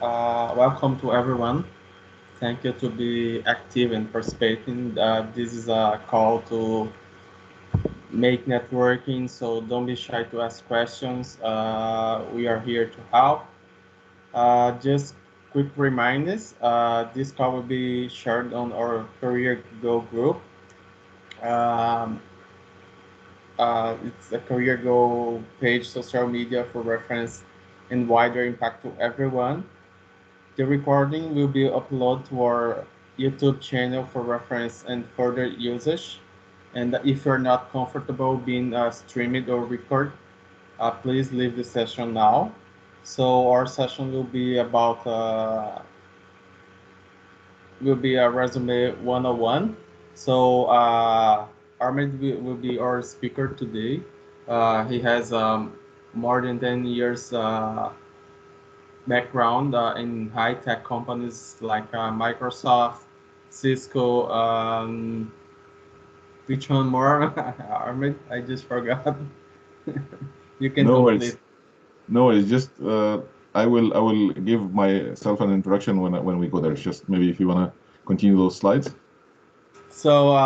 Welcome to everyone. Thank you to be active and participating. This is a call to make networking, so don't be shy to ask questions. We are here to help. Just quick reminders. This call will be shared on our Career Go group. Um, it's a Career Go page, social media for reference and wider impact to everyone. The recording will be uploaded to our YouTube channel for reference and further usage. And if you're not comfortable being streamed or recorded, please leave the session now. So our session will be a resume 101. So Ahmed will be our speaker today. He has more than 10 years background in high-tech companies like Microsoft, Cisco, which one more? Ahmed, I just forgot. You can No complete. worries. No worries. Just I will give myself an introduction when we go there. Just maybe if you wanna continue those slides. So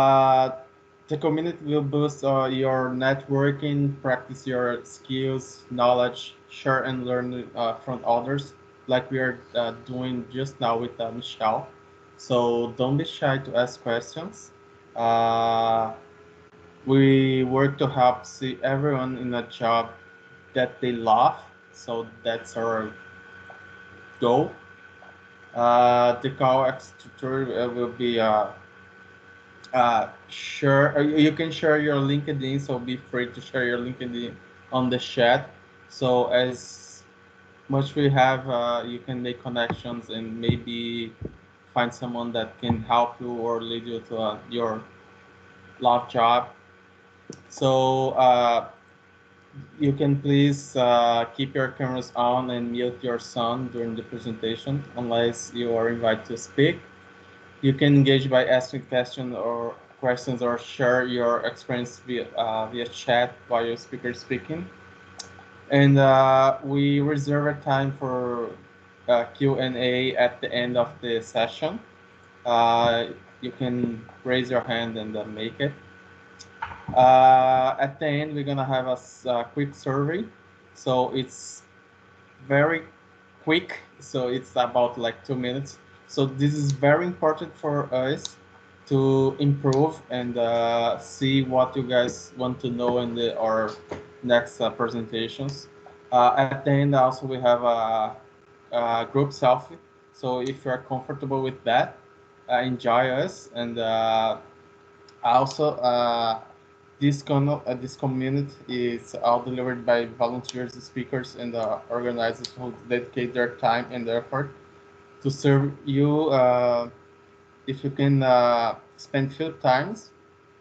the community will boost your networking, practice your skills, knowledge, share and learn from others, like we are doing just now with Michelle. So don't be shy to ask questions. Uh, we work to help see everyone in a job that they love. So that's our goal. The call structure will be share. You can share your LinkedIn, so be free to share your LinkedIn on the chat. So as much we have, you can make connections and maybe find someone that can help you or lead you to your love job. So you can please keep your cameras on and mute your sound during the presentation unless you are invited to speak. You can engage by asking questions or share your experience via chat while your speaker is speaking. And we reserve a time for Q&A at the end of the session. Uh, you can raise your hand and make it. At the end, we're gonna have a quick survey. So it's very quick. So it's about like 2 minutes. So this is very important for us to improve and see what you guys want to know in our next presentations. At the end, also we have a group selfie. So if you're comfortable with that, enjoy us and also, this community is all delivered by volunteers, speakers, and organizers who dedicate their time and effort to serve you. If you can spend few times,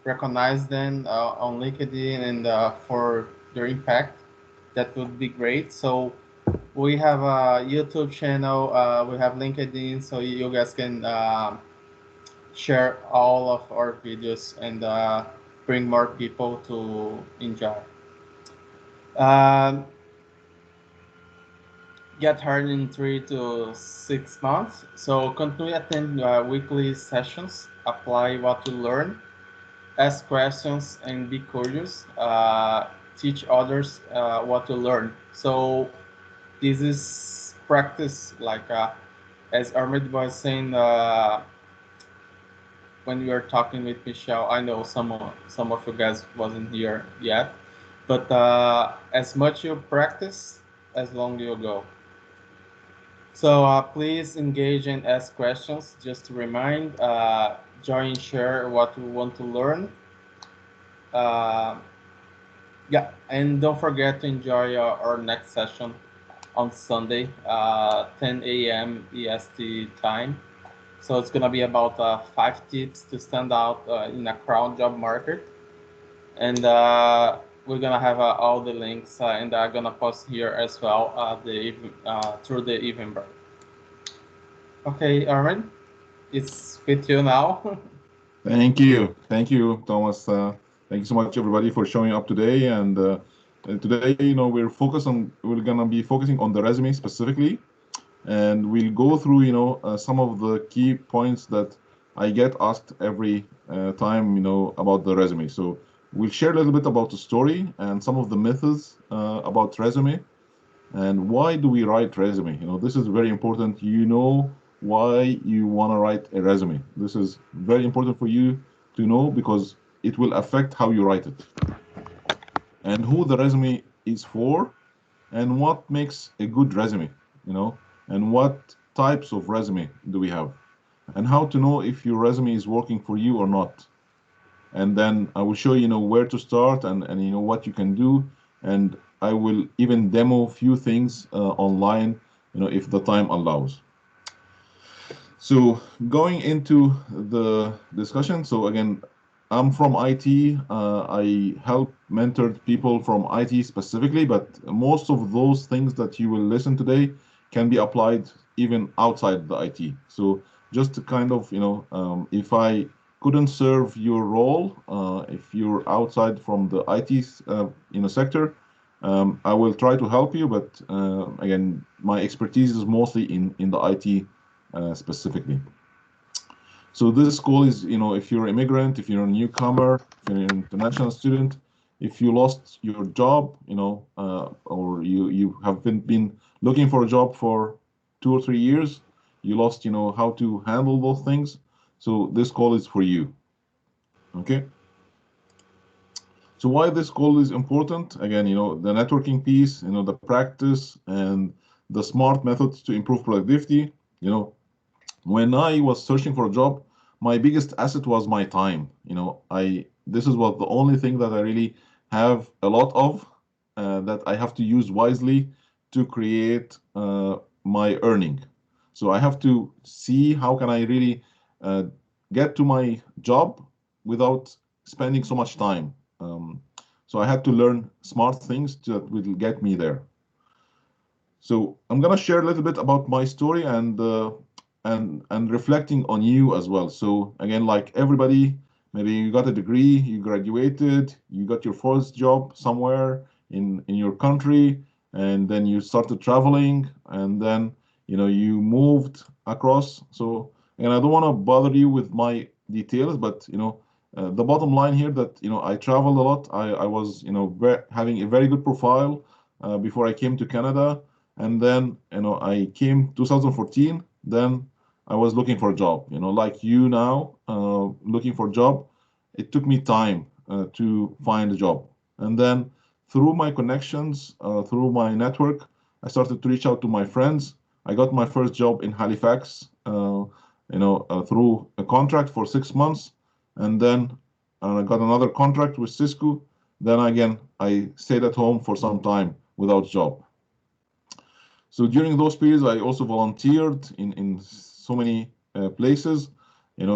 recognize them on LinkedIn and for their impact, that would be great. So we have a YouTube channel, we have LinkedIn, so you guys can share all of our videos and bring more people to enjoy. Um, get hired in 3 to 6 months. So continue attend weekly sessions, apply what you learn, ask questions, and be curious. Teach others what you learn. So this is practice, like as Ahmed was saying. When we were talking with Michelle, I know some of you guys wasn't here yet, but as much you practice, as long you go. So please engage and ask questions. Just to remind, join, share what you want to learn. Uh, yeah, and don't forget to enjoy our next session on Sunday, 10 a.m. EST time. So it's gonna be about 5 tips to stand out in a crowd job market, and we're gonna have all the links, and I'm gonna post here as well through the Eventbrite. Okay, Aaron, it's with you now. Thank you, Thomas. Thank you so much, everybody, for showing up today. And today, we're gonna be focusing on the resume specifically. and we'll go through, some of the key points that I get asked every time, about the resume. So we'll share a little bit about the story and some of the myths about resume, and why do we write resume. This is very important. Why you want to write a resume. This is very important for you to know, because it will affect how you write it, and who the resume is for, and what makes a good resume, and what types of resume do we have, and how to know if your resume is working for you or not. And then I will show you, where to start, and what you can do, and I will even demo a few things online, if the time allows. So going into the discussion, so again, I'm from IT. I help mentor people from IT specifically, but most of those things that you will listen today can be applied even outside the IT. So just to kind of, if I couldn't serve your role, if you're outside from the IT, sector, I will try to help you. But again, my expertise is mostly in the IT specifically. So this school is, if you're an immigrant, if you're a newcomer, if you're an international student, if you lost your job, or you have been looking for a job for 2 or 3 years, you lost, how to handle those things. So this call is for you. Okay. So why this call is important? Again, the networking piece, the practice and the smart methods to improve productivity. When I was searching for a job, my biggest asset was my time. I this is what the only thing that I really have a lot of, that I have to use wisely to create my earning. So I have to see how can I really uh, get to my job without spending so much time. So I had to learn smart things that will get me there. So I'm gonna share a little bit about my story, and reflecting on you as well. So again, like everybody, maybe you got a degree, you graduated, you got your first job somewhere in your country, and then you started traveling, and then you moved across. So, and I don't want to bother you with my details, but the bottom line here that I traveled a lot. I was having a very good profile before I came to Canada, and then I came 2014. Then I was looking for a job, like you now, looking for a job. It took me time to find a job. And then through my connections, through my network, I started to reach out to my friends. I got my first job in Halifax, through a contract for 6 months. And then I got another contract with Cisco. Then again, I stayed at home for some time without job. So during those periods, I also volunteered in so many places,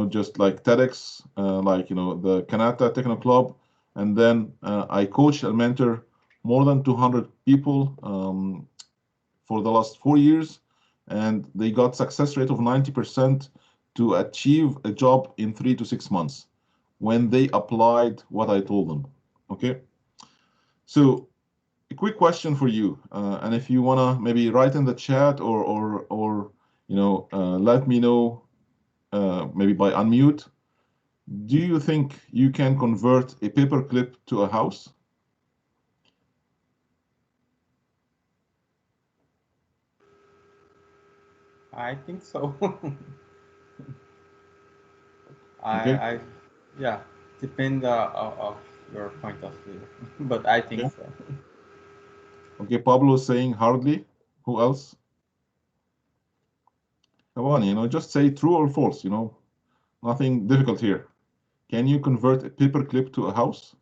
just like TEDx, like the Kanata Techno Club, and then I coach and mentor more than 200 people for the last 4 years, and they got success rate of 90% to achieve a job in 3 to 6 months when they applied what I told them. Okay, so a quick question for you, and if you wanna maybe write in the chat, or let me know, maybe by unmute. Do you think you can convert a paperclip to a house? I think so. Okay, I yeah, depend of your point of view, but I think okay, so. okay. Pablo is saying hardly. Who else? Come on, just say true or false. Nothing difficult here. Can you convert a paperclip to a house?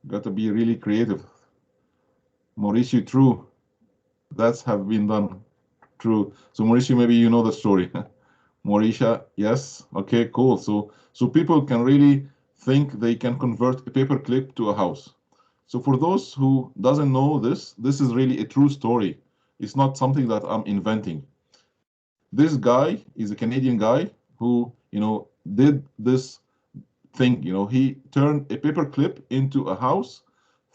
Got to be really creative. Mauricio, true. That's have been done. True. So Mauricio, maybe you know the story. Mauricia, yes. Okay, cool. So people can really think they can convert a paperclip to a house. So for those who doesn't know this, this is really a true story. It's not something that I'm inventing. This guy is a Canadian guy who, did this thing. He turned a paperclip into a house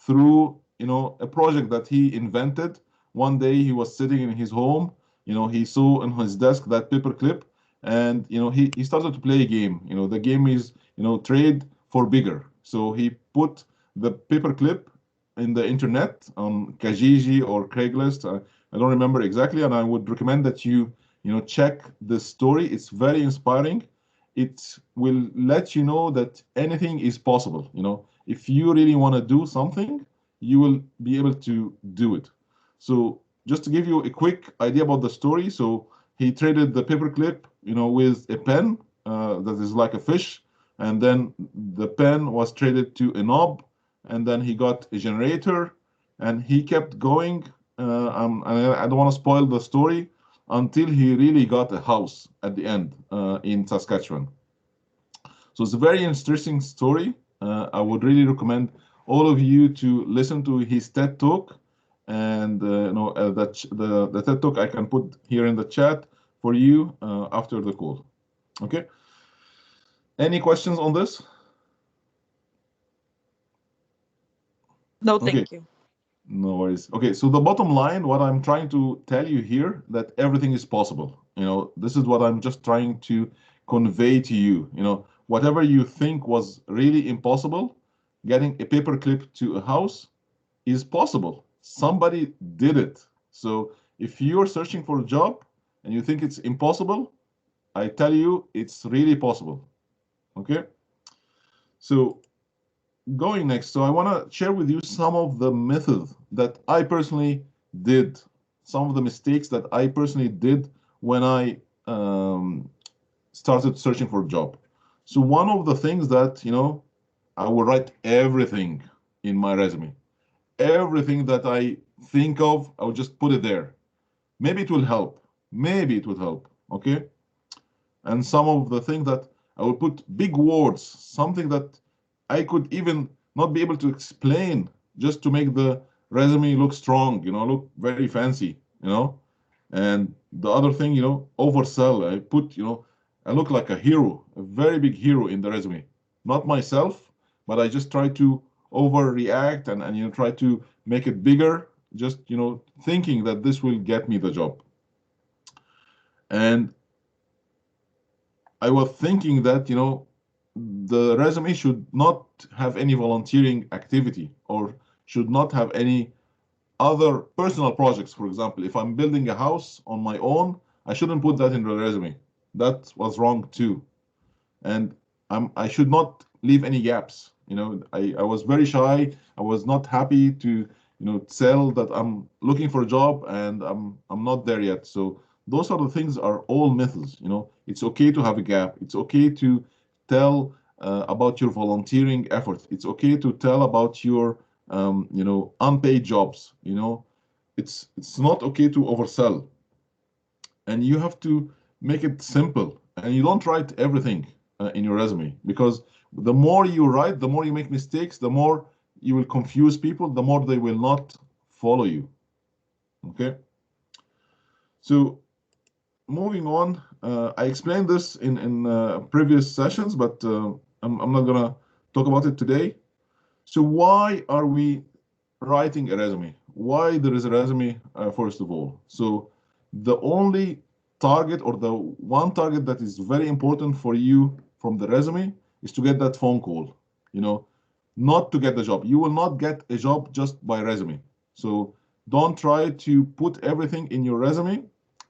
through, you know, a project that he invented. One day he was sitting in his home, you know, he saw on his desk that paper clip, and you know, he started to play a game. You know, the game is, you know, trade for bigger. So he put the paper clip in the internet on Kijiji or Craigslist. I don't remember exactly, and I would recommend that you know, check this story. It's very inspiring. It will let you know that anything is possible. You know, if you really want to do something, you will be able to do it. So just to give you a quick idea about the story, so he traded the paperclip, you know, with a pen that is like a fish, and then the pen was traded to a knob, and then he got a generator, and he kept going. I don't want to spoil the story until he really got a house at the end in Saskatchewan. So it's a very interesting story. I would really recommend all of you to listen to his TED Talk, and you know, the TED Talk I can put here in the chat for you after the call. Okay. Any questions on this? No, Okay. thank you. No worries. Okay, so the bottom line, what I'm trying to tell you here, that everything is possible. You know, this is what I'm just trying to convey to you. You know, whatever you think was really impossible, getting a paperclip to a house is possible. Somebody did it. So if you're searching for a job and you think it's impossible, I tell you it's really possible. Okay? So going next, so I want to share with you some of the methods that I personally did, some of the mistakes that I personally did when I started searching for a job. So one of the things that, you know, I will write everything in my resume. Everything that I think of, I will just put it there. Maybe it will help. Maybe it would help. Okay. And some of the things that I will put big words, something that I could even not be able to explain, just to make the resume look strong, you know, look very fancy, you know. And the other thing, you know, oversell. I put, you know, I look like a hero, a very big hero in the resume. Not myself, but I just try to overreact and you know, try to make it bigger, just, you know, thinking that this will get me the job. And I was thinking that, you know, the resume should not have any volunteering activity or should not have any other personal projects. For example, if I'm building a house on my own, I shouldn't put that in the resume. That was wrong too. And I should not leave any gaps. You know, I was very shy. I was not happy to, you know, tell that I'm looking for a job and I'm not there yet. So those sort of things are all myths. You know, it's okay to have a gap. It's okay to tell about your volunteering efforts. It's okay to tell about your you know, unpaid jobs. You know, it's not okay to oversell, and you have to make it simple. And you don't write everything in your resume, because the more you write, the more you make mistakes, the more you will confuse people, the more they will not follow you. Okay. So moving on, I explained this in previous sessions, but I'm not gonna talk about it today. So why are we writing a resume? Why there is a resume, first of all? So the only target, or the one target that is very important for you from the resume, is to get that phone call, you know, not to get the job. You will not get a job just by resume. So don't try to put everything in your resume,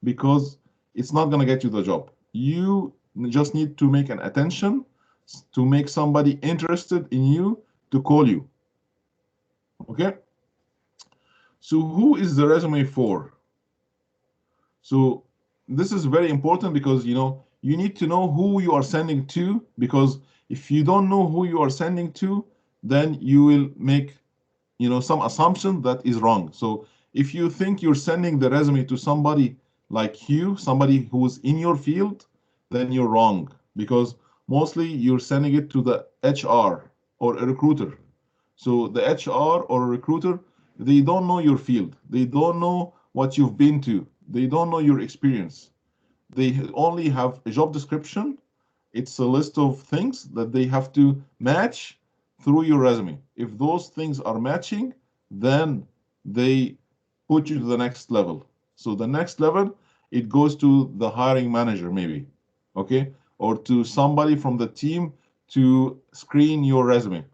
because it's not going to get you the job. You just need to make an attention to make somebody interested in you to call you. Okay. So who is the resume for? So this is very important, because, you know, you need to know who you are sending to, because if you don't know who you are sending to, then you will make, you know, some assumption that is wrong. So if you think you're sending the resume to somebody like you, somebody who's in your field, then you're wrong, because mostly you're sending it to the HR or a recruiter. So the HR or a recruiter, they don't know your field. They don't know what you've been to. They don't know your experience. They only have a job description. It's a list of things that they have to match through your resume. If those things are matching, then they put you to the next level. So the next level, it goes to the hiring manager maybe, okay? Or to somebody from the team to screen your resume.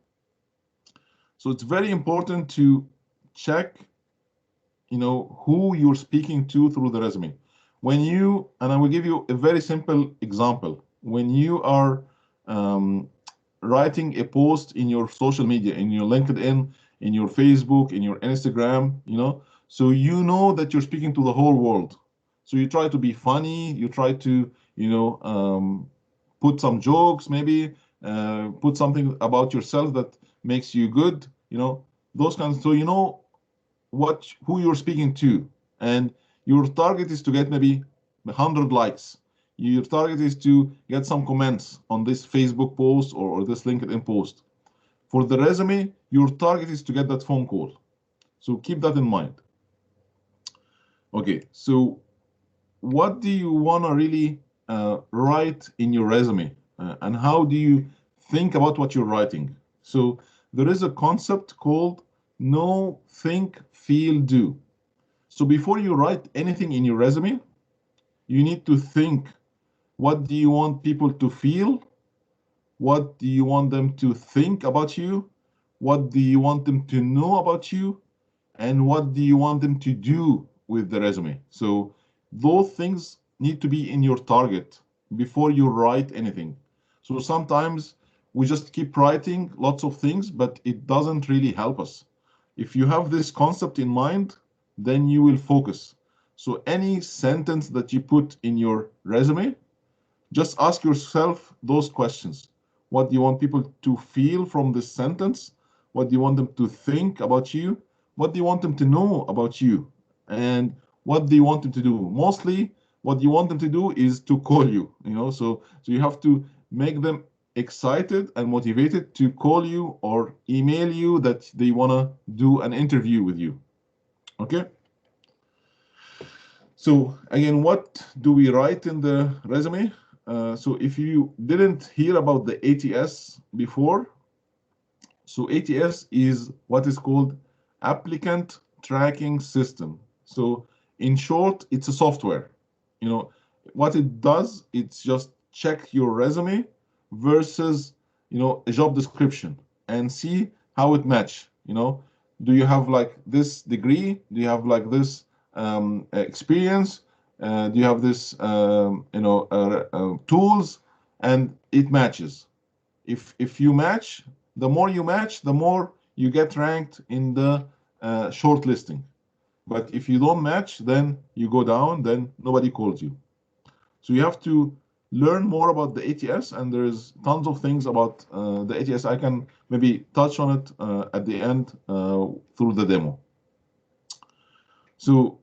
So it's very important to check, who you're speaking to through the resume. And I will give you a very simple example. When you are writing a post in your social media, in your LinkedIn, in your Facebook, in your Instagram, so that you're speaking to the whole world. So you try to be funny, you try to, put some jokes, maybe put something about yourself that makes you good, those kinds. So who you're speaking to, and your target is to get maybe 100 likes. Your target is to get some comments on this Facebook post or this LinkedIn post. For the resume, your target is to get that phone call. So keep that in mind. Okay, so what do you want to really write in your resume? And how do you think about what you're writing? So there is a concept called know, think, feel, do. So before you write anything in your resume, you need to think, what do you want people to feel? What do you want them to think about you? What do you want them to know about you? And what do you want them to do with the resume? So those things need to be in your target before you write anything. So sometimes we just keep writing lots of things, but it doesn't really help us. If you have this concept in mind, then you will focus. So any sentence that you put in your resume, just ask yourself those questions. What do you want people to feel from this sentence? What do you want them to think about you? What do you want them to know about you? And what do you want them to do? Mostly, what you want them to do is to call you, so you have to make them excited and motivated to call you or email you that they want to do an interview with you. Okay? So again, what do we write in the resume? So if you didn't hear about the ATS before, so ATS is what is called Applicant Tracking System. So in short, it's a software. What it does, it's just check your resume versus, a job description and see how it match. Do you have like this degree? Do you have like this experience? Do you have this, tools? And it matches. If you match, the more you match, the more you get ranked in the shortlisting. But if you don't match, then you go down, then nobody calls you. So you have to learn more about the ATS, and there's tons of things about the ATS. I can maybe touch on it at the end through the demo. So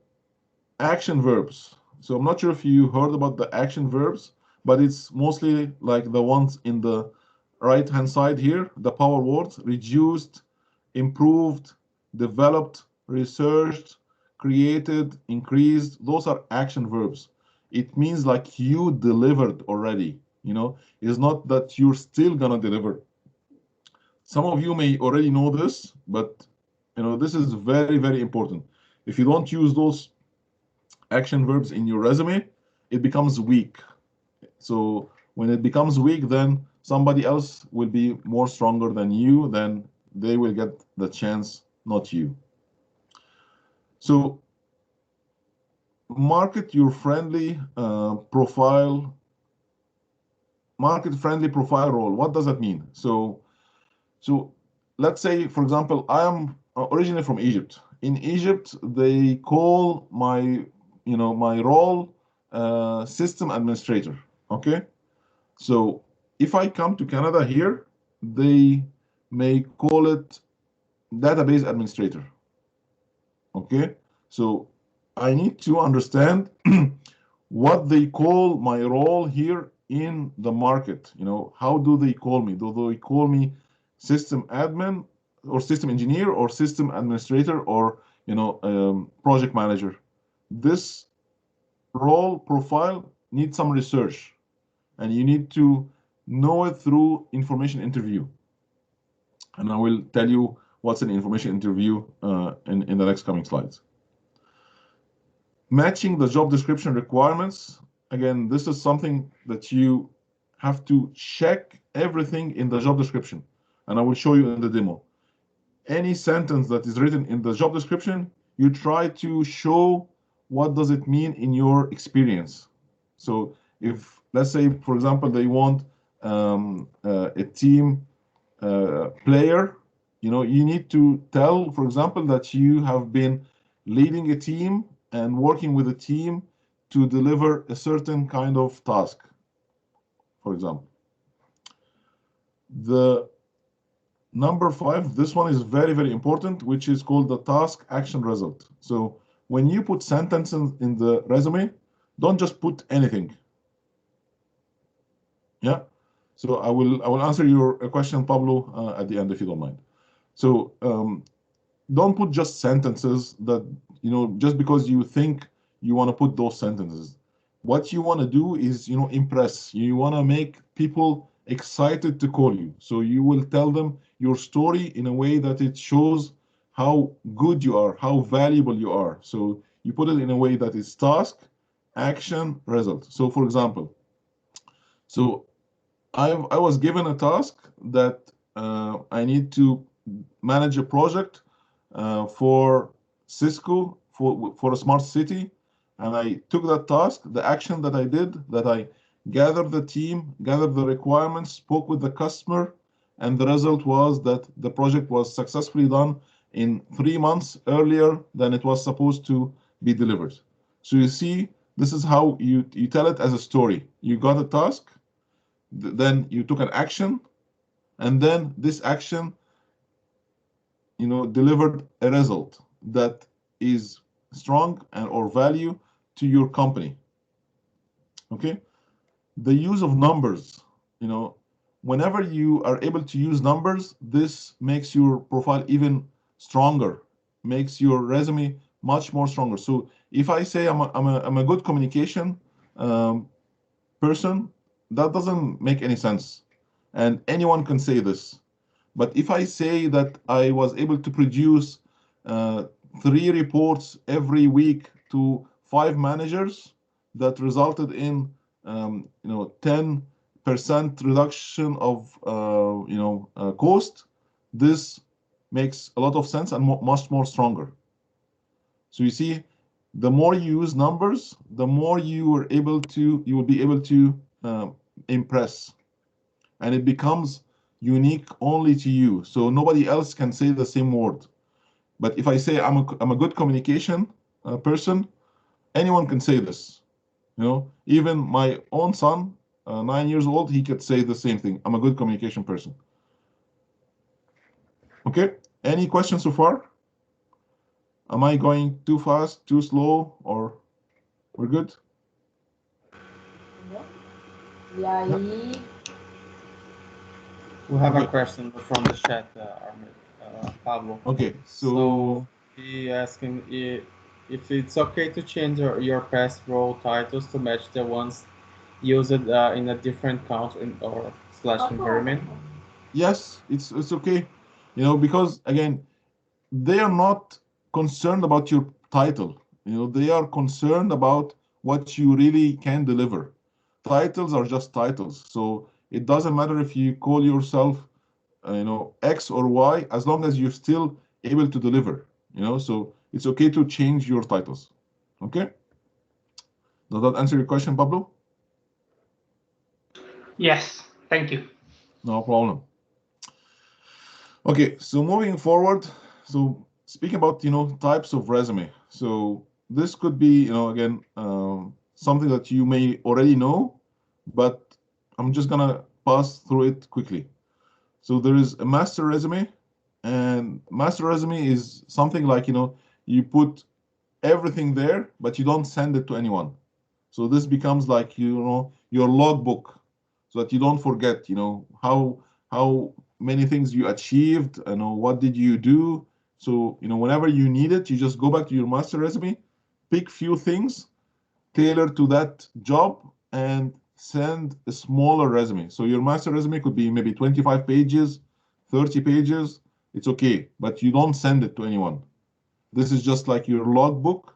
action verbs. So I'm not sure if you heard about the action verbs, but it's mostly like the ones in the right-hand side here, the power words: reduced, improved, developed, researched, created, increased. Those are action verbs. It means like you delivered already. It's not that you're still gonna deliver. Some of you may already know this, but this is very, very important. If you don't use those action verbs in your resume, it becomes weak. So when it becomes weak, then somebody else will be more stronger than you, then they will get the chance, not you. So market friendly profile role. What does that mean? So let's say, for example, I am originally from Egypt. In Egypt, they call my role system administrator. Okay, so if I come to Canada here, they may call it database administrator. Okay, so I need to understand what they call my role here in the market. How do they call me? Do they call me system admin or system engineer or system administrator or project manager? This role profile needs some research, and you need to know it through information interview. and I will tell you what's an information interview in the next coming slides. Matching the job description requirements. Again, this is something that you have to check everything in the job description, and I will show you in the demo. Any sentence that is written in the job description, you try to show what does it mean in your experience. So if, let's say, for example, they want a team player, you need to tell, for example, that you have been leading a team and working with a team to deliver a certain kind of task, for example. The number 5, this one is very, very important, which is called the task action result. So when you put sentences in the resume, don't just put anything. Yeah. So I will answer your question, Pablo, at the end, if you don't mind. So don't put just sentences that, just because you think you want to put those sentences. What you want to do is, impress. You want to make people excited to call you. So you will tell them your story in a way that it shows how good you are, how valuable you are. So you put it in a way that is task, action, result. So for example, I was given a task that I need to manage a project for Cisco for a smart city, and I took that task. The action that I did, that I gathered the team, gathered the requirements, spoke with the customer, and the result was that the project was successfully done in 3 months earlier than it was supposed to be delivered. So you see, this is how you tell it as a story. You got a task, then you took an action, and then this action delivered a result that is strong and or value to your company. Okay, the use of numbers, whenever you are able to use numbers, this makes your profile even stronger, makes your resume much more stronger. So if I say I'm a good communication person, that doesn't make any sense, and anyone can say this. But if I say that I was able to produce 3 reports every week to 5 managers that resulted in 10% reduction of cost, this makes a lot of sense and much more stronger. So you see, the more you use numbers, the more you will be able to impress, and it becomes unique only to you. So nobody else can say the same word. But if I say I'm a good communication person, anyone can say this. Even my own son, 9 years old, he could say the same thing. I'm a good communication person. Okay. Any questions so far? Am I going too fast, too slow, or we're good? Yeah. We have a question from the chat, Pablo. Okay, So he asking if it's okay to change your past role titles to match the ones used in a different country or / environment. yes, it's okay, because again, they are not concerned about your title. They are concerned about what you really can deliver. Titles are just titles, so it doesn't matter if you call yourself X or Y, as long as you're still able to deliver. So it's okay to change your titles. Okay, does that answer your question, Pablo? Yes, thank you. No problem. Okay, so moving forward, so speaking about types of resume. So this could be again something that you may already know, but I'm just gonna pass through it quickly. So there is a master resume, and master resume is something like you put everything there, but you don't send it to anyone. So this becomes like your logbook, so that you don't forget how many things you achieved, what did you do. So whenever you need it, you just go back to your master resume, pick few things, tailor to that job, and send a smaller resume. So your master resume could be maybe 25 pages, 30 pages, it's okay, but you don't send it to anyone. This is just like your logbook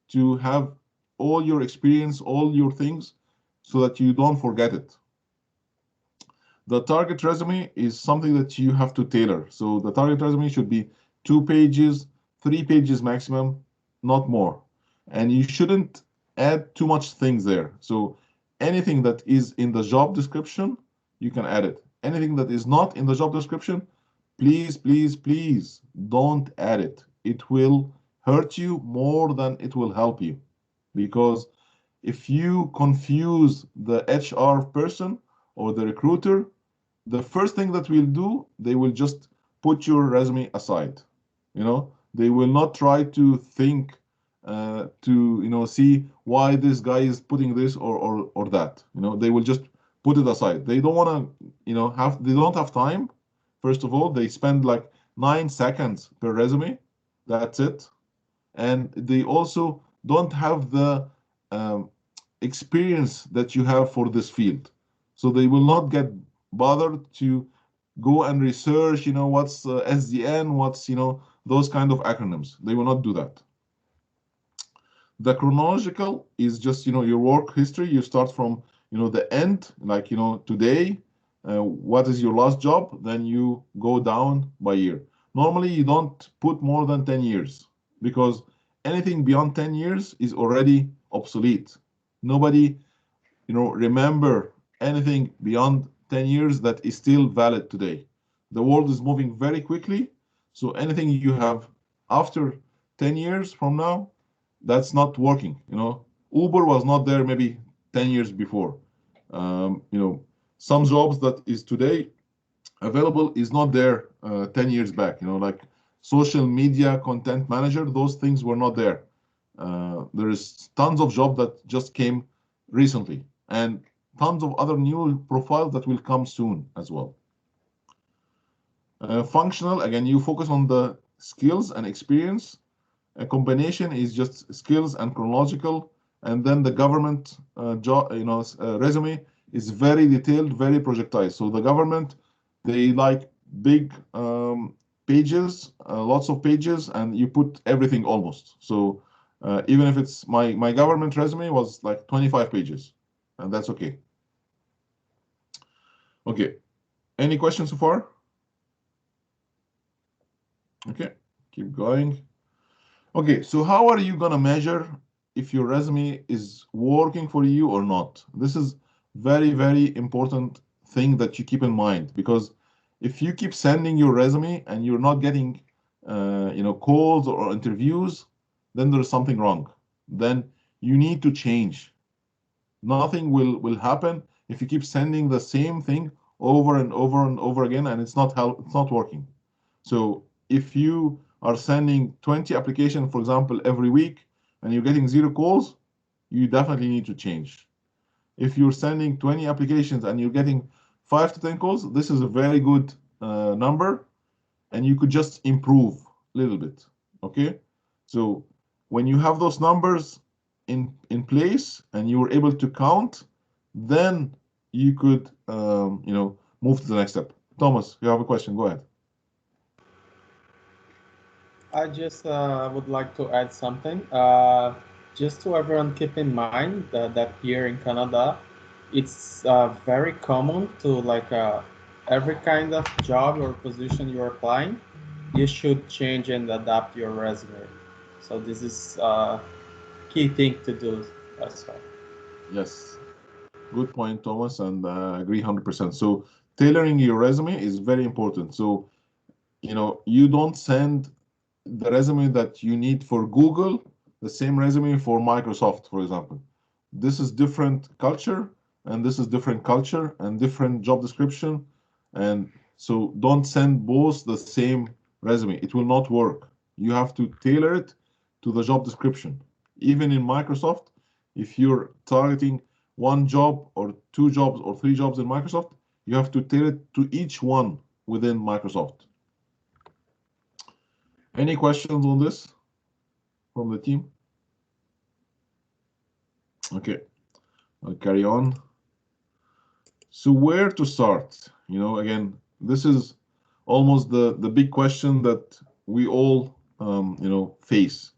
to have all your experience, all your things, so that you don't forget it. The target resume is something that you have to tailor. So the target resume should be 2 pages, 3 pages maximum, not more. And you shouldn't add too much things there. So anything that is in the job description, you can add it. Anything that is not in the job description, please, please, please don't add it. It will hurt you more than it will help you. Because if you confuse the HR person or the recruiter, the first thing that we'll do, they will just put your resume aside. They will not try to think to see why this guy is putting this or that. They will just put it aside. They don't want to they don't have time. First of all, they spend like 9 seconds per resume. That's it. And they also don't have the um, experience that you have for this field. So they will not get bothered to go and research, what's SDN, what's, those kind of acronyms. They will not do that. The chronological is just, your work history. You start from, the end, like, today, what is your last job? Then you go down by year. Normally, you don't put more than 10 years because anything beyond 10 years is already obsolete. Nobody, remember anything beyond 10 years that is still valid today. The world is moving very quickly, so anything you have after 10 years from now, that's not working. Uber was not there maybe 10 years before. Some jobs that is today available is not there 10 years back. Like social media content manager, those things were not there. There is tons of jobs that just came recently, and tons of other new profiles that will come soon as well. Functional, again, you focus on the skills and experience. A combination is just skills and chronological, and then the government job, resume is very detailed, very projectized. So the government, they like big pages, lots of pages, and you put everything almost. So even if it's my government resume was like 25 pages, and that's okay. Okay, any questions so far? Okay, keep going. Okay, so how are you gonna measure if your resume is working for you or not? This is very, very important thing that you keep in mind, because if you keep sending your resume and you're not getting calls or interviews, then there's something wrong. Then you need to change. Nothing will happen if you keep sending the same thing over and over and over again, and it's not working. So if you are sending 20 applications, for example, every week, and you're getting 0 calls, you definitely need to change. If you're sending 20 applications and you're getting 5 to 10 calls, this is a very good number, and you could just improve a little bit. Okay, so when you have those numbers in place and you're able to count, then you could move to the next step. Thomas, you have a question? Go ahead. I just would like to add something. Just to everyone keep in mind that here in Canada, it's very common to like every kind of job or position you're applying, you should change and adapt your resume. So this is a key thing to do as well. Yes, good point, Thomas, and I agree 100%. So tailoring your resume is very important. So, you don't send the resume that you need for Google, the same resume for Microsoft, for example. This is different culture, and this is different culture and different job description. And so don't send both the same resume. It will not work. You have to tailor it to the job description. Even in Microsoft, if you're targeting one job or 2 jobs or 3 jobs in Microsoft, you have to tailor it to each one within Microsoft. Any questions on this from the team? Okay, I'll carry on. So where to start? Again, this is almost the big question that we all face.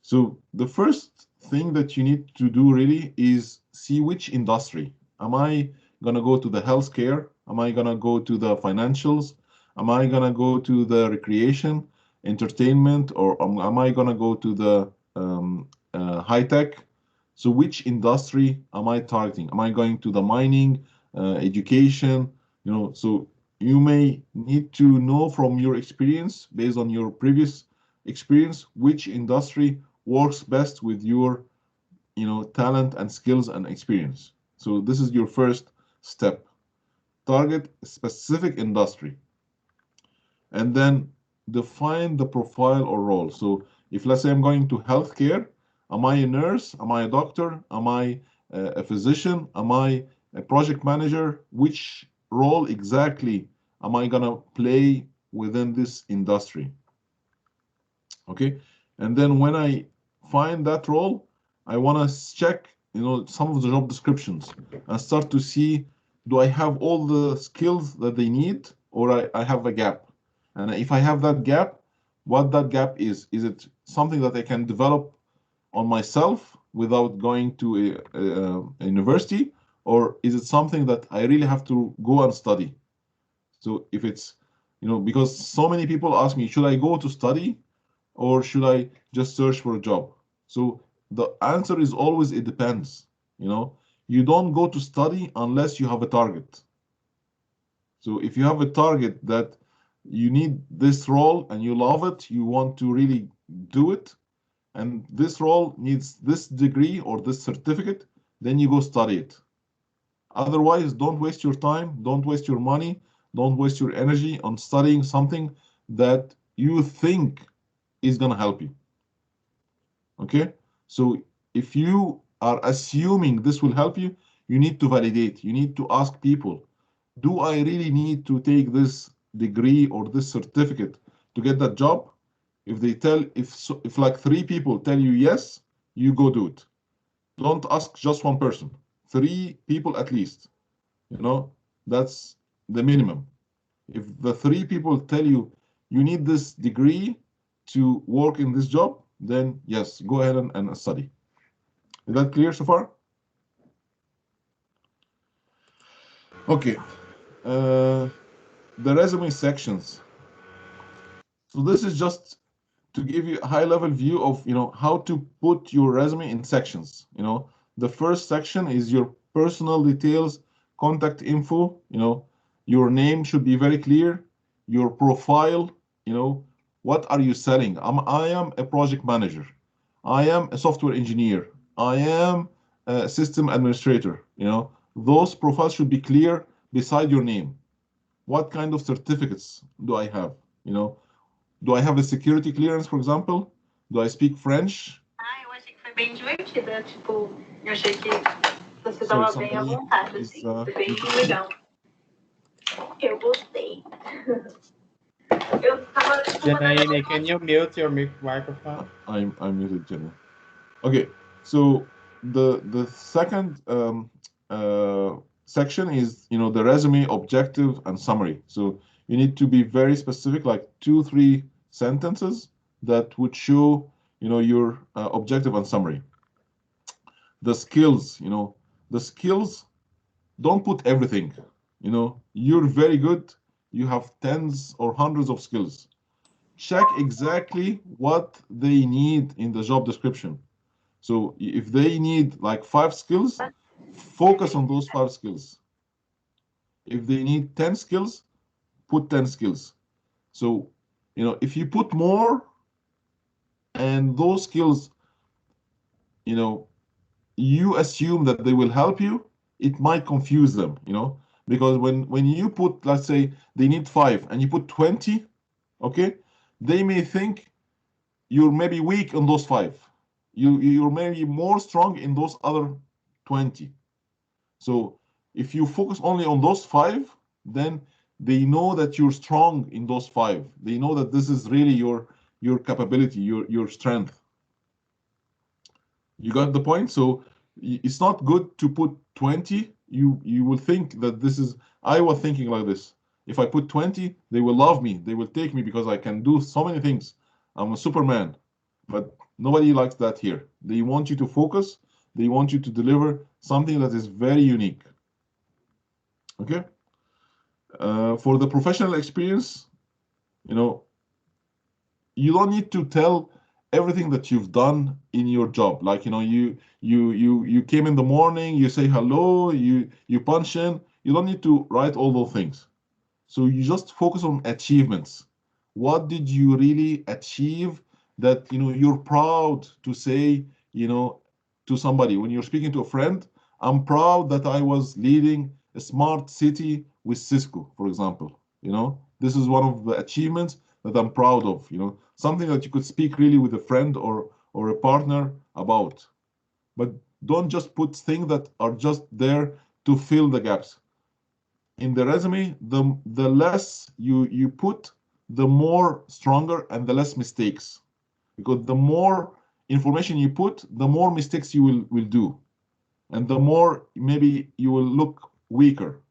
So the first thing that you need to do really is see which industry. Am I gonna go to the healthcare? Am I gonna go to the financials? Am I gonna go to the recreation, entertainment, or am I gonna go to the high tech? So which industry am I targeting? Am I going to the mining, education? So you may need to know from your experience, based on your previous experience, which industry works best with your talent and skills and experience. So this is your first step. Target a specific industry and then define the profile or role. So if, let's say, I'm going to healthcare, am I a nurse? Am I a doctor? Am I a physician? Am I a project manager? Which role exactly am I gonna play within this industry? Okay, and then when I find that role, I want to check some of the job descriptions and start to see, do I have all the skills that they need, or I have a gap? And if I have that gap, what that gap is it something that I can develop on myself without going to a university, or is it something that I really have to go and study? So if it's because so many people ask me, should I go to study or should I just search for a job? So the answer is always, it depends. You don't go to study unless you have a target. So if you have a target that you need this role and you love it, you want to really do it, and this role needs this degree or this certificate, then you go study it. Otherwise, don't waste your time, don't waste your money, don't waste your energy on studying something that you think is going to help you. Okay, so if you are assuming this will help you, you need to validate. You need to ask people, do I really need to take this degree or this certificate to get that job? If they tell, if like 3 people tell you yes, you go do it. Don't ask just one person. 3 people at least. That's the minimum. If the 3 people tell you you need this degree to work in this job, then yes, go ahead and study. Is that clear so far? Okay. The resume sections. So this is just to give you a high-level view of how to put your resume in sections. The first section is your personal details, contact info. Your name should be very clear. Your profile. What are you selling? I am a project manager. I am a software engineer. I am a system administrator. Those profiles should be clear beside your name. What kind of certificates do I have? Do I have a security clearance, for example? Do I speak French? Eu achei que foi bem divertida. Tipo, eu achei que você estava bem à vontade, assim. Foi bem legal. Eu gostei. Eu tava. Janaine, can you mute your microphone? I'm muted, Jenna. Okay, so the second section is the resume objective and summary. So you need to be very specific, like 2-3 sentences that would show your objective and summary. The skills, don't put everything. You're very good, you have tens or hundreds of skills. Check exactly what they need in the job description. So if they need like 5 skills, focus on those 5 skills. If they need 10 skills, put 10 skills. So, if you put more and those skills, you assume that they will help you, it might confuse them, because when you put, let's say they need 5 and you put 20, okay, they may think you're maybe weak on those 5. You're maybe more strong in those other 20. So if you focus only on those 5, then they know that you're strong in those 5. They know that this is really your capability, your strength. You got the point? So it's not good to put 20. You will think that this is, I was thinking like this. If I put 20, they will love me. They will take me because I can do so many things. I'm a Superman. But nobody likes that here. They want you to focus. They want you to deliver something that is very unique. Okay? For the professional experience, you know, you don't need to tell everything that you've done in your job. Like, you know, you came in the morning, you say hello, you punch in. You don't need to write all those things. So you just focus on achievements. What did you really achieve that, you know, you're proud to say, you know, to somebody when you're speaking to a friend? I'm proud that I was leading a smart city with Cisco, for example. You know, this is one of the achievements that I'm proud of. You know, something that you could speak really with a friend or a partner about. But don't just put things that are just there to fill the gaps. In the resume, the less you put, the more stronger and the less mistakes. Because the more information you put, the more mistakes you will do. And the more maybe you will look weaker.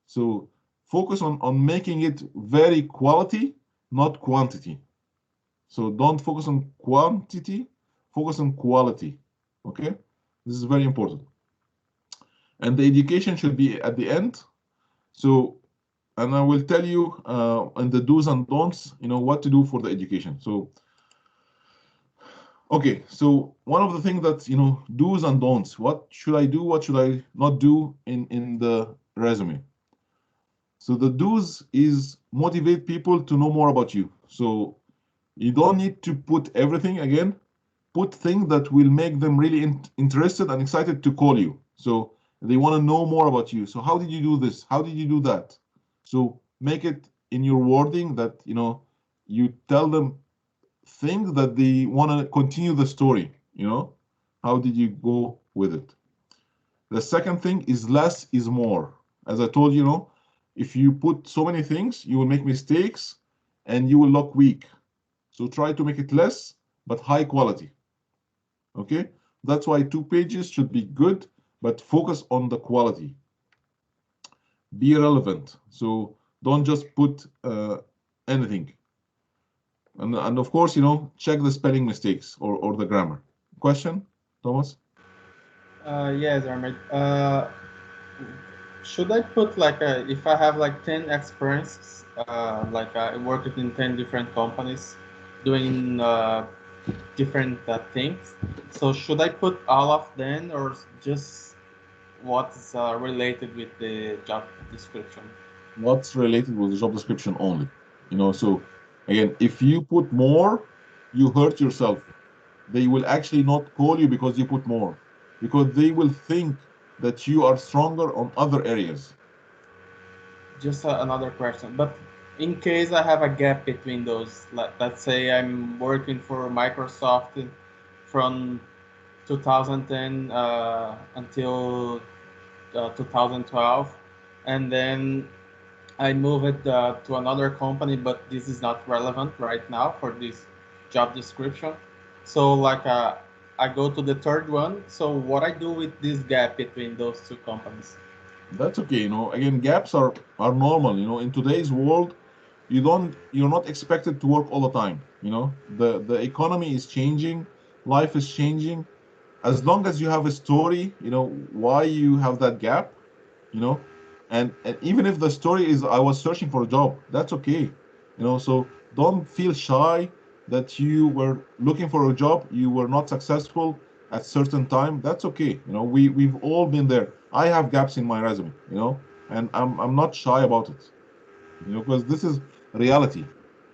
So focus on making it very quality, not quantity. So don't focus on quantity, focus on quality. Okay? This is very important. And the education should be at the end. So, and I will tell you in the do's and don'ts, you know, what to do for the education. So, okay, so one of the things that, you know, do's and don'ts, what should I do, what should I not do in the resume? So the do's is motivate people to know more about you. So you don't need to put everything again, put things that will make them really interested and excited to call you. So they want to know more about you. So how did you do this? How did you do that? So make it in your wording that, you know, you tell them things that they want to continue the story, you know? How did you go with it? The second thing is less is more. As I told you, you know, if you put so many things, you will make mistakes and you will look weak. So try to make it less, but high quality. Okay? That's why 2 pages should be good, but focus on the quality. Be relevant. So don't just put anything. And of course, you know, check the spelling mistakes or the grammar. Question, Thomas? Yes, Ahmed. Should I put like if I have like 10 experiences, like I worked in 10 different companies doing different things. So should I put all of them or just what's related with the job description? What's related with the job description only? You know, so again, if you put more, you hurt yourself. They will actually not call you because you put more, because they will think that you are stronger on other areas. Just another question. But in case I have a gap between those, let's say I'm working for Microsoft from 2010 until 2012, and then I move it to another company, but this is not relevant right now for this job description. So like I go to the third one. So what I do with this gap between those two companies? That's okay. You know, again, gaps are normal. You know, in today's world, you're not expected to work all the time. You know, the economy is changing, life is changing. As long as you have a story, you know, why you have that gap, you know, and even if the story is I was searching for a job, that's okay. You know, so don't feel shy that you were looking for a job, you were not successful at certain time. That's okay. You know, we've all been there. I have gaps in my resume, you know, and I'm not shy about it, you know, because this is reality.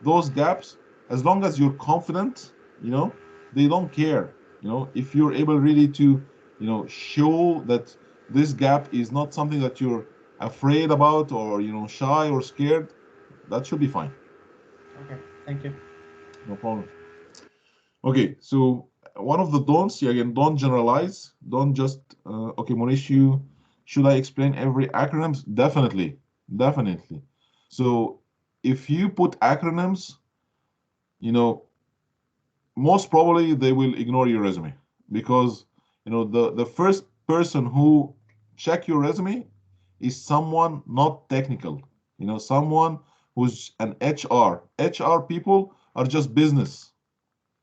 Those gaps, as long as you're confident, you know, they don't care. You know, if you're able really to, you know, show that this gap is not something that you're afraid about or, you know, shy or scared, that should be fine. Okay, thank you. No problem. Okay, so one of the don'ts, yeah, again, don't generalize. Don't just, okay, Mauricio, should I explain every acronyms? Definitely, definitely. So if you put acronyms, you know, most probably they will ignore your resume because, you know, the first person who check your resume is someone not technical. You know, someone who's an HR. HR people are just business.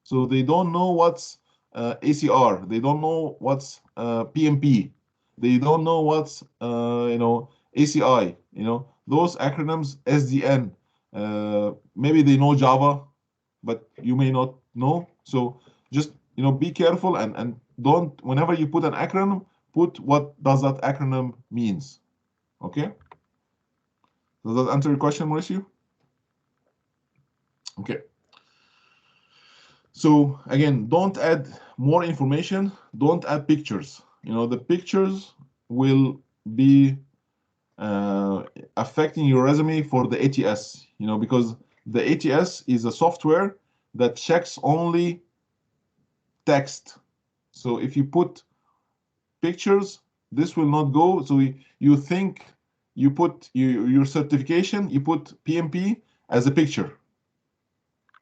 So they don't know what's ACR. They don't know what's PMP. They don't know what's ACI. You know, those acronyms, SDN. Maybe they know Java, but you may not know. So just be careful and don't, whenever you put an acronym, put what does that acronym means. Okay. Does that answer your question, Mauricio? Okay. So again, don't add more information. Don't add pictures. You know, the pictures will be affecting your resume for the ATS. You know, because the ATS is a software that checks only text. So if you put pictures, this will not go. So you think you put your certification, you put PMP as a picture,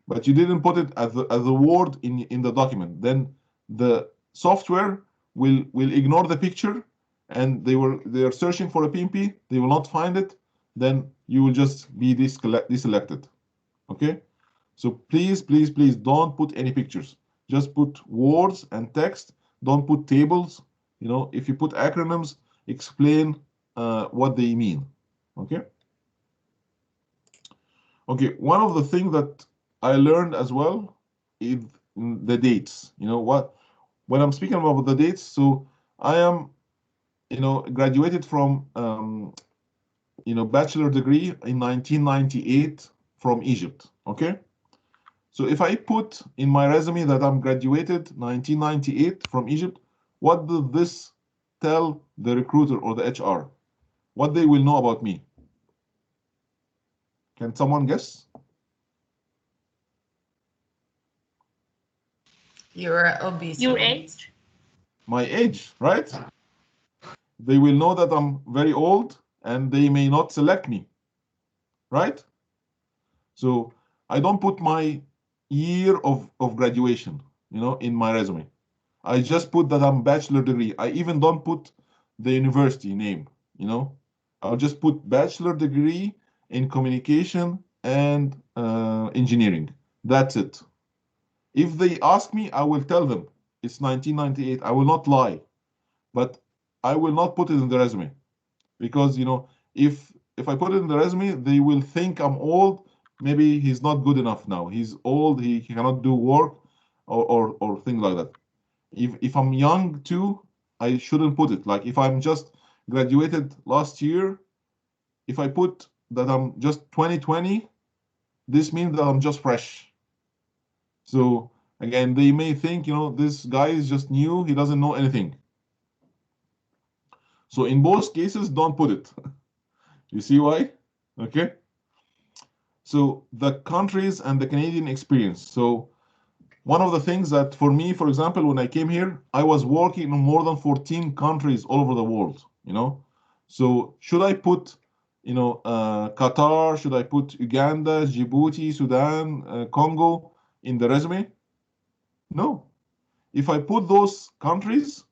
but you didn't put it as a word in the document. Then the software will ignore the picture, and they are searching for a PMP. They will not find it. Then you will just be deselected. Okay. So please don't put any pictures. Just put words and text. Don't put tables. You know, if you put acronyms, explain what they mean. Okay. Okay. One of the things that I learned as well is the dates. You know what? When I'm speaking about the dates, so I am, graduated from, bachelor degree in 1998 from Egypt. Okay. So if I put in my resume that I'm graduated 1998 from Egypt, what does this tell the recruiter or the HR? What they will know about me? Can someone guess? Your obese. Your age? My age, right? They will know that I'm very old and they may not select me, right? So I don't put my year of graduation, in my resume. I just put that I'm bachelor degree. I even don't put the university name, I'll just put bachelor degree in communication and engineering. That's it. If they ask me, I will tell them it's 1998. I will not lie, but I will not put it in the resume because, if I put it in the resume, they will think I'm old. Maybe he's not good enough now. He's old. He cannot do work or things like that. If I'm young too, I shouldn't put it. Like if I'm just graduated last year, if I put that I'm just 2020, this means that I'm just fresh. So again, they may think, this guy is just new, he doesn't know anything. So in both cases, don't put it. You see why? Okay. So the countries and the Canadian experience. So one of the things that for me, for example, when I came here, I was working in more than 14 countries all over the world, So should I put, Qatar? Should I put Uganda, Djibouti, Sudan, Congo in the resume? No. If I put those countries,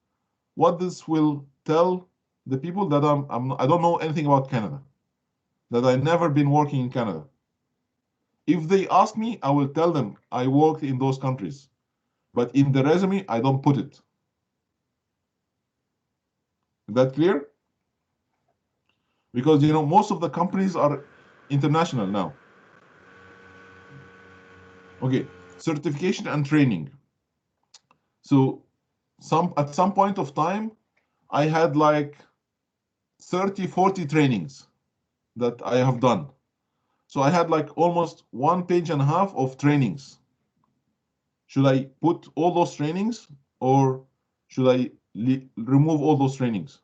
what this will tell the people that I don't know anything about Canada, that I've never been working in Canada. If they ask me, I will tell them I worked in those countries. But in the resume, I don't put it. Is that clear? Because, most of the companies are international now. Okay, certification and training. So at some point of time, I had like 30, 40 trainings that I have done. So I had like almost 1.5 pages of trainings. Should I put all those trainings or should I remove all those trainings?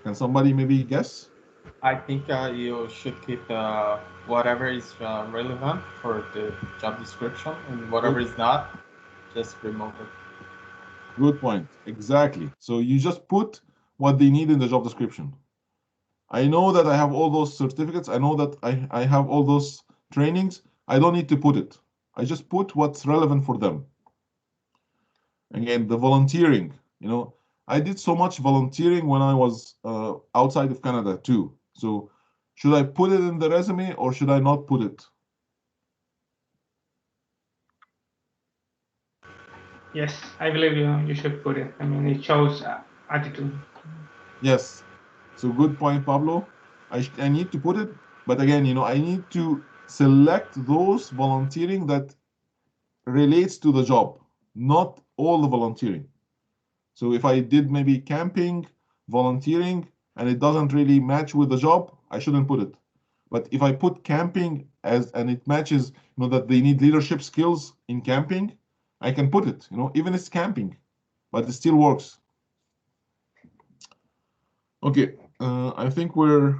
Can somebody maybe guess? I think you should keep whatever is relevant for the job description, and whatever is not, just remove it. Good point. Exactly. So you just put what they need in the job description. I know that I have all those certificates. I know that I have all those trainings. I don't need to put it. I just put what's relevant for them. Again, the volunteering, I did so much volunteering when I was outside of Canada too. So should I put it in the resume or should I not put it? Yes, I believe you should put it. I mean, it shows attitude. Yes. So good point, Pablo. I need to put it, but again, I need to select those volunteering that relates to the job, not all the volunteering. So if I did maybe camping, volunteering, and it doesn't really match with the job, I shouldn't put it. But if I put camping and it matches, that they need leadership skills in camping, I can put it, even it's camping, but it still works. Okay, I think we're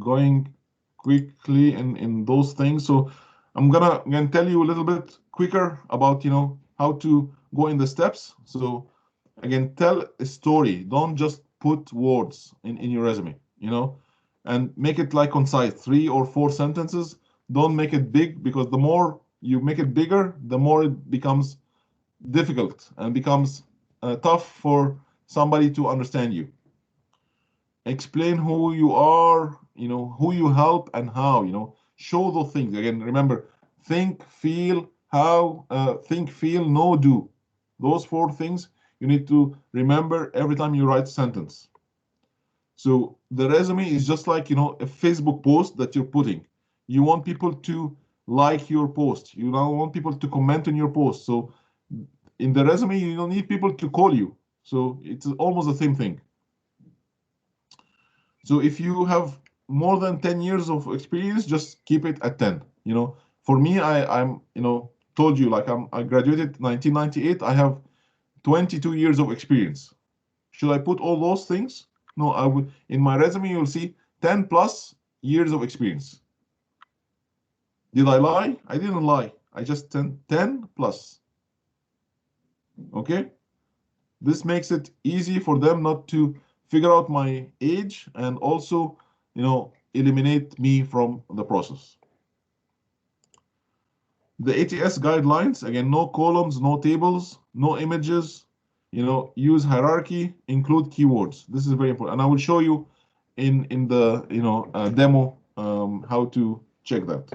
going quickly in those things. So I'm gonna tell you a little bit quicker about how to go in the steps. So again, tell a story. Don't just put words in your resume, and make it like concise, 3 or 4 sentences. Don't make it big, because the more you make it bigger, the more it becomes difficult and becomes tough for somebody to understand you. Explain who you are, who you help and how, show those things. Again, remember, think, feel, how, think, feel, know, do. Those 4 things you need to remember every time you write a sentence. So the resume is just like, a Facebook post that you're putting. You want people to like your post. You don't want people to comment on your post. So in the resume, you don't need people to call you. So it's almost the same thing. So if you have more than 10 years of experience, just keep it at 10. For me, I'm told you, like, I graduated 1998. I have 22 years of experience. Should I put all those things? No, I would. In my resume, you'll see 10 plus years of experience. Did I lie? I didn't lie. I just 10 plus. Okay? This makes it easy for them not to figure out my age, and also, eliminate me from the process. The ATS guidelines, again, no columns, no tables, no images, use hierarchy, include keywords. This is very important. And I will show you in the, demo how to check that.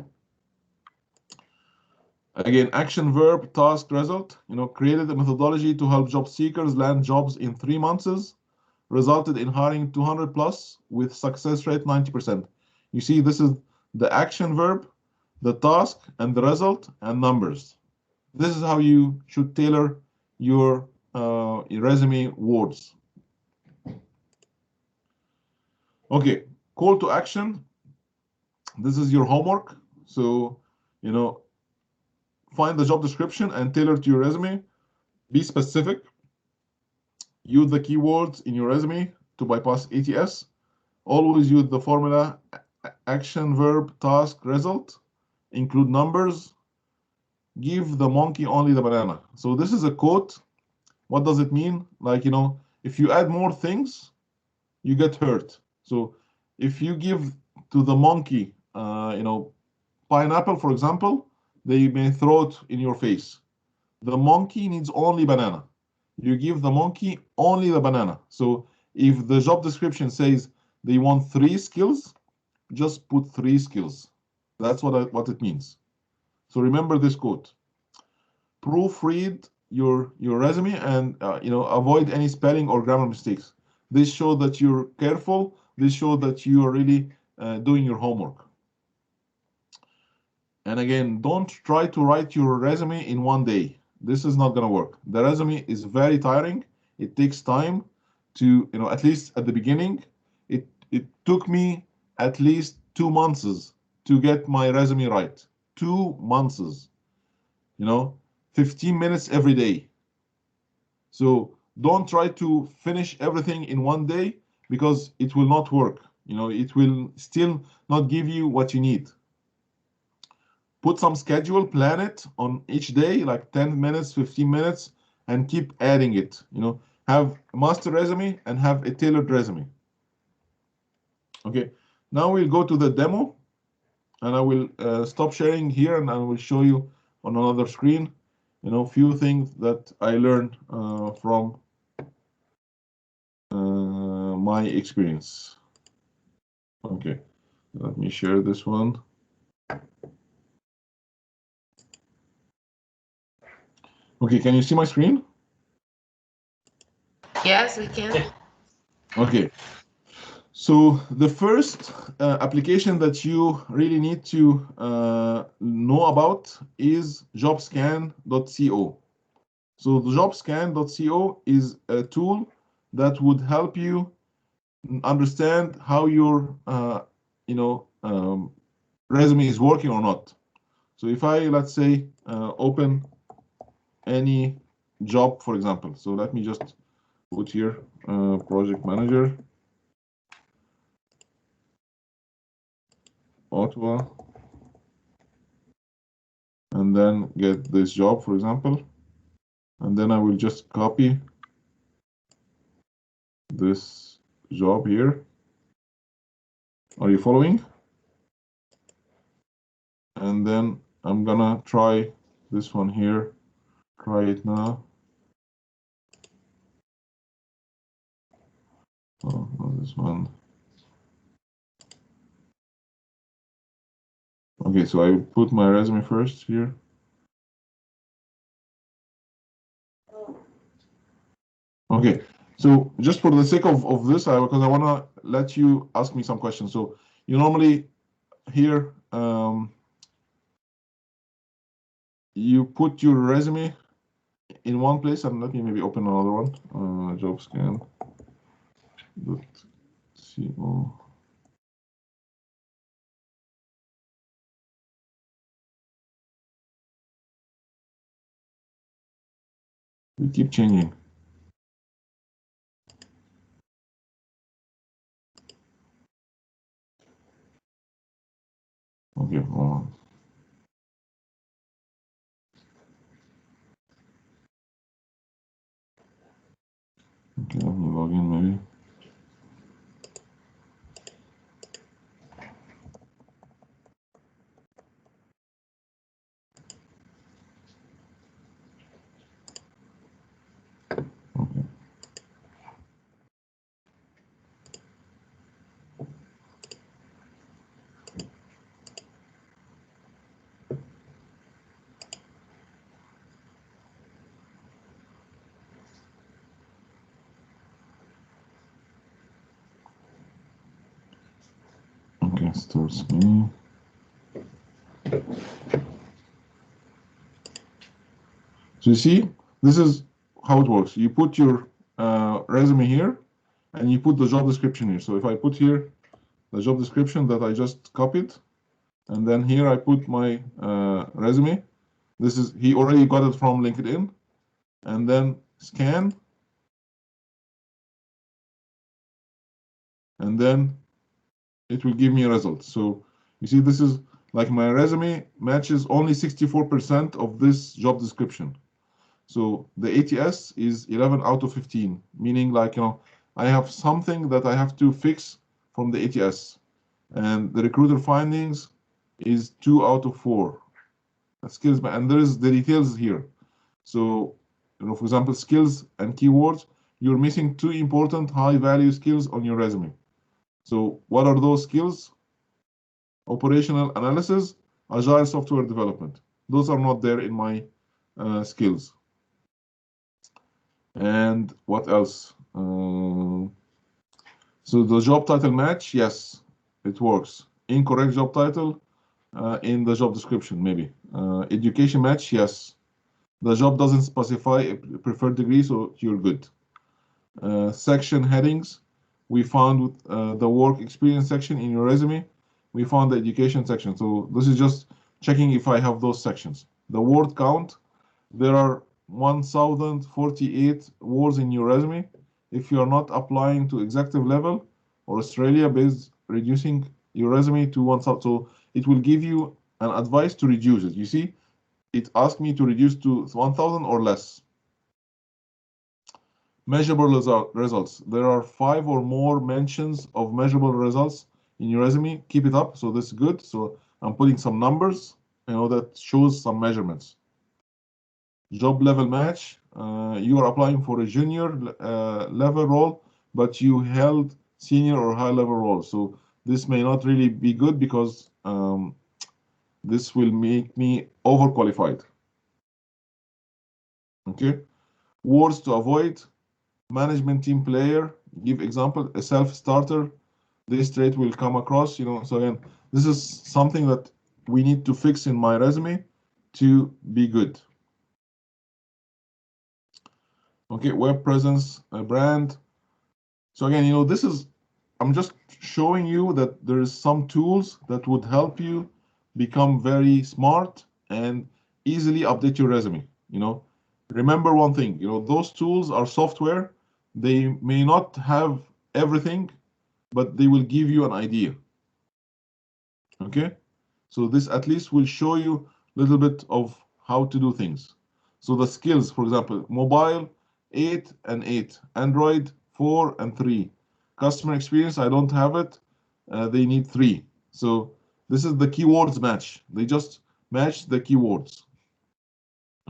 Again, action, verb, task, result, created a methodology to help job seekers land jobs in 3 months, resulted in hiring 200 plus with success rate 90%. You see, this is the action verb, the task, and the result, and numbers. This is how you should tailor your resume words. Okay, call to action. This is your homework. So, find the job description and tailor to your resume. Be specific. Use the keywords in your resume to bypass ATS. Always use the formula action, verb, task, result. Include numbers. Give the monkey only the banana. So this is a quote. What does it mean? Like, if you add more things, you get hurt. So if you give to the monkey, pineapple, for example, they may throw it in your face. The monkey needs only banana. You give the monkey only the banana. So if the job description says they want 3 skills, just put 3 skills. That's what it means. So remember this quote. Proofread your resume and avoid any spelling or grammar mistakes. This shows that you're careful. This shows that you are really doing your homework. And again, don't try to write your resume in 1 day. This is not going to work. The resume is very tiring. It takes time to, at least at the beginning, it took me at least 2 months to get my resume right. 2 months, 15 minutes every day. So don't try to finish everything in 1 day, because it will not work. It will still not give you what you need. Put some schedule, plan it on each day, like 10 minutes, 15 minutes, and keep adding it. Have a master resume and have a tailored resume. Okay, now we'll go to the demo, and I will stop sharing here, and I will show you on another screen, few things that I learned from my experience. Okay, let me share this one. Okay, can you see my screen? Yes, we can. Okay. So the first application that you really need to know about is jobscan.co. So the jobscan.co is a tool that would help you understand how your resume is working or not. So if I, let's say, open any job, for example, so let me just put here project manager, Ottawa, and then get this job, for example, and then I will just copy this job here. Are you following? And then I'm gonna try this one here. Try it now. Oh, not this one. Okay, so I put my resume first here. Okay, so just for the sake of this, because I want to let you ask me some questions. So you normally here, you put your resume in one place, and let me maybe open another one, jobscan.co. We keep changing. Okay, hold on. Okay, let me log in maybe. Okay. Okay, starts me. So you see, this is how it works. You put your resume here, and you put the job description here. So if I put here the job description that I just copied, and then here I put my resume. This is, he already got it from LinkedIn, and then scan, and then it will give me a result. So you see, this is like my resume matches only 64% of this job description. So the ATS is 11 out of 15, meaning like, I have something that I have to fix from the ATS. And the recruiter findings is 2 out of 4. Skills, and there is the details here. So, for example, skills and keywords, you're missing 2 important high value skills on your resume. So what are those skills? Operational analysis, agile software development. Those are not there in my skills. And what else? So the job title match, yes, it works. Incorrect job title in the job description, maybe. Education match, yes. The job doesn't specify a preferred degree, so you're good. Section headings, we found the work experience section in your resume. We found the education section. So this is just checking if I have those sections. The word count, there are 1,048 words in your resume. If you are not applying to executive level or Australia based, reducing your resume to 1,000. So it will give you an advice to reduce it. You see, it asked me to reduce to 1,000 or less. Measurable results. There are 5 or more mentions of measurable results in your resume. Keep it up. So this is good. So I'm putting some numbers, that shows some measurements. Job level match. You are applying for a junior level role but you held senior or high level roles. So this may not really be good because this will make me overqualified. Okay. Words to avoid: management team player. Give example: a self-starter. This trait will come across. So again, this is something that we need to fix in my resume to be good. Okay, web presence, brand. So again, I'm just showing you that there is some tools that would help you become very smart and easily update your resume. Remember one thing, those tools are software. They may not have everything, but they will give you an idea. Okay, so this at least will show you a little bit of how to do things. So the skills, for example, mobile 8 and 8, Android 4 and 3, customer experience, I don't have it, they need 3. So this is the keywords match. They just match the keywords.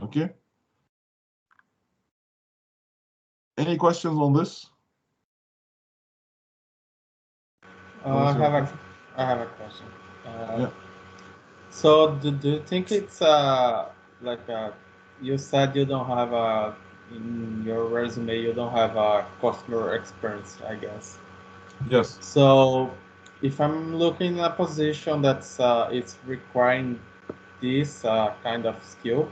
Okay. Any questions on this? I have a question. Yeah. So do you think it's like you said you don't have in your resume you don't have a customer experience, I guess. Yes. So if I'm looking at a position that's it's requiring this kind of skill,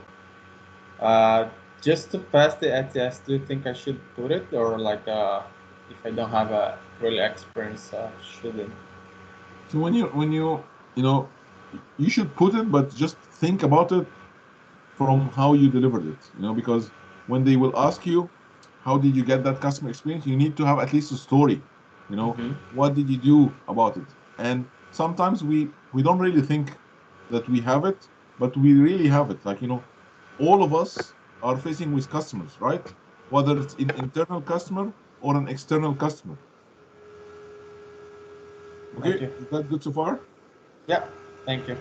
uh, just to pass the ATS, do you think I should put it, or like if I don't have a real experience, shouldn't? So you should put it, but just think about it from how you delivered it, because when they will ask you, how did you get that customer experience, you need to have at least a story. What did you do about it? And sometimes we don't really think that we have it, but we really have it. Like, all of us are facing with customers, right? Whether it's an internal customer or an external customer. Thank Okay, you. is that good so far? Yeah, thank you.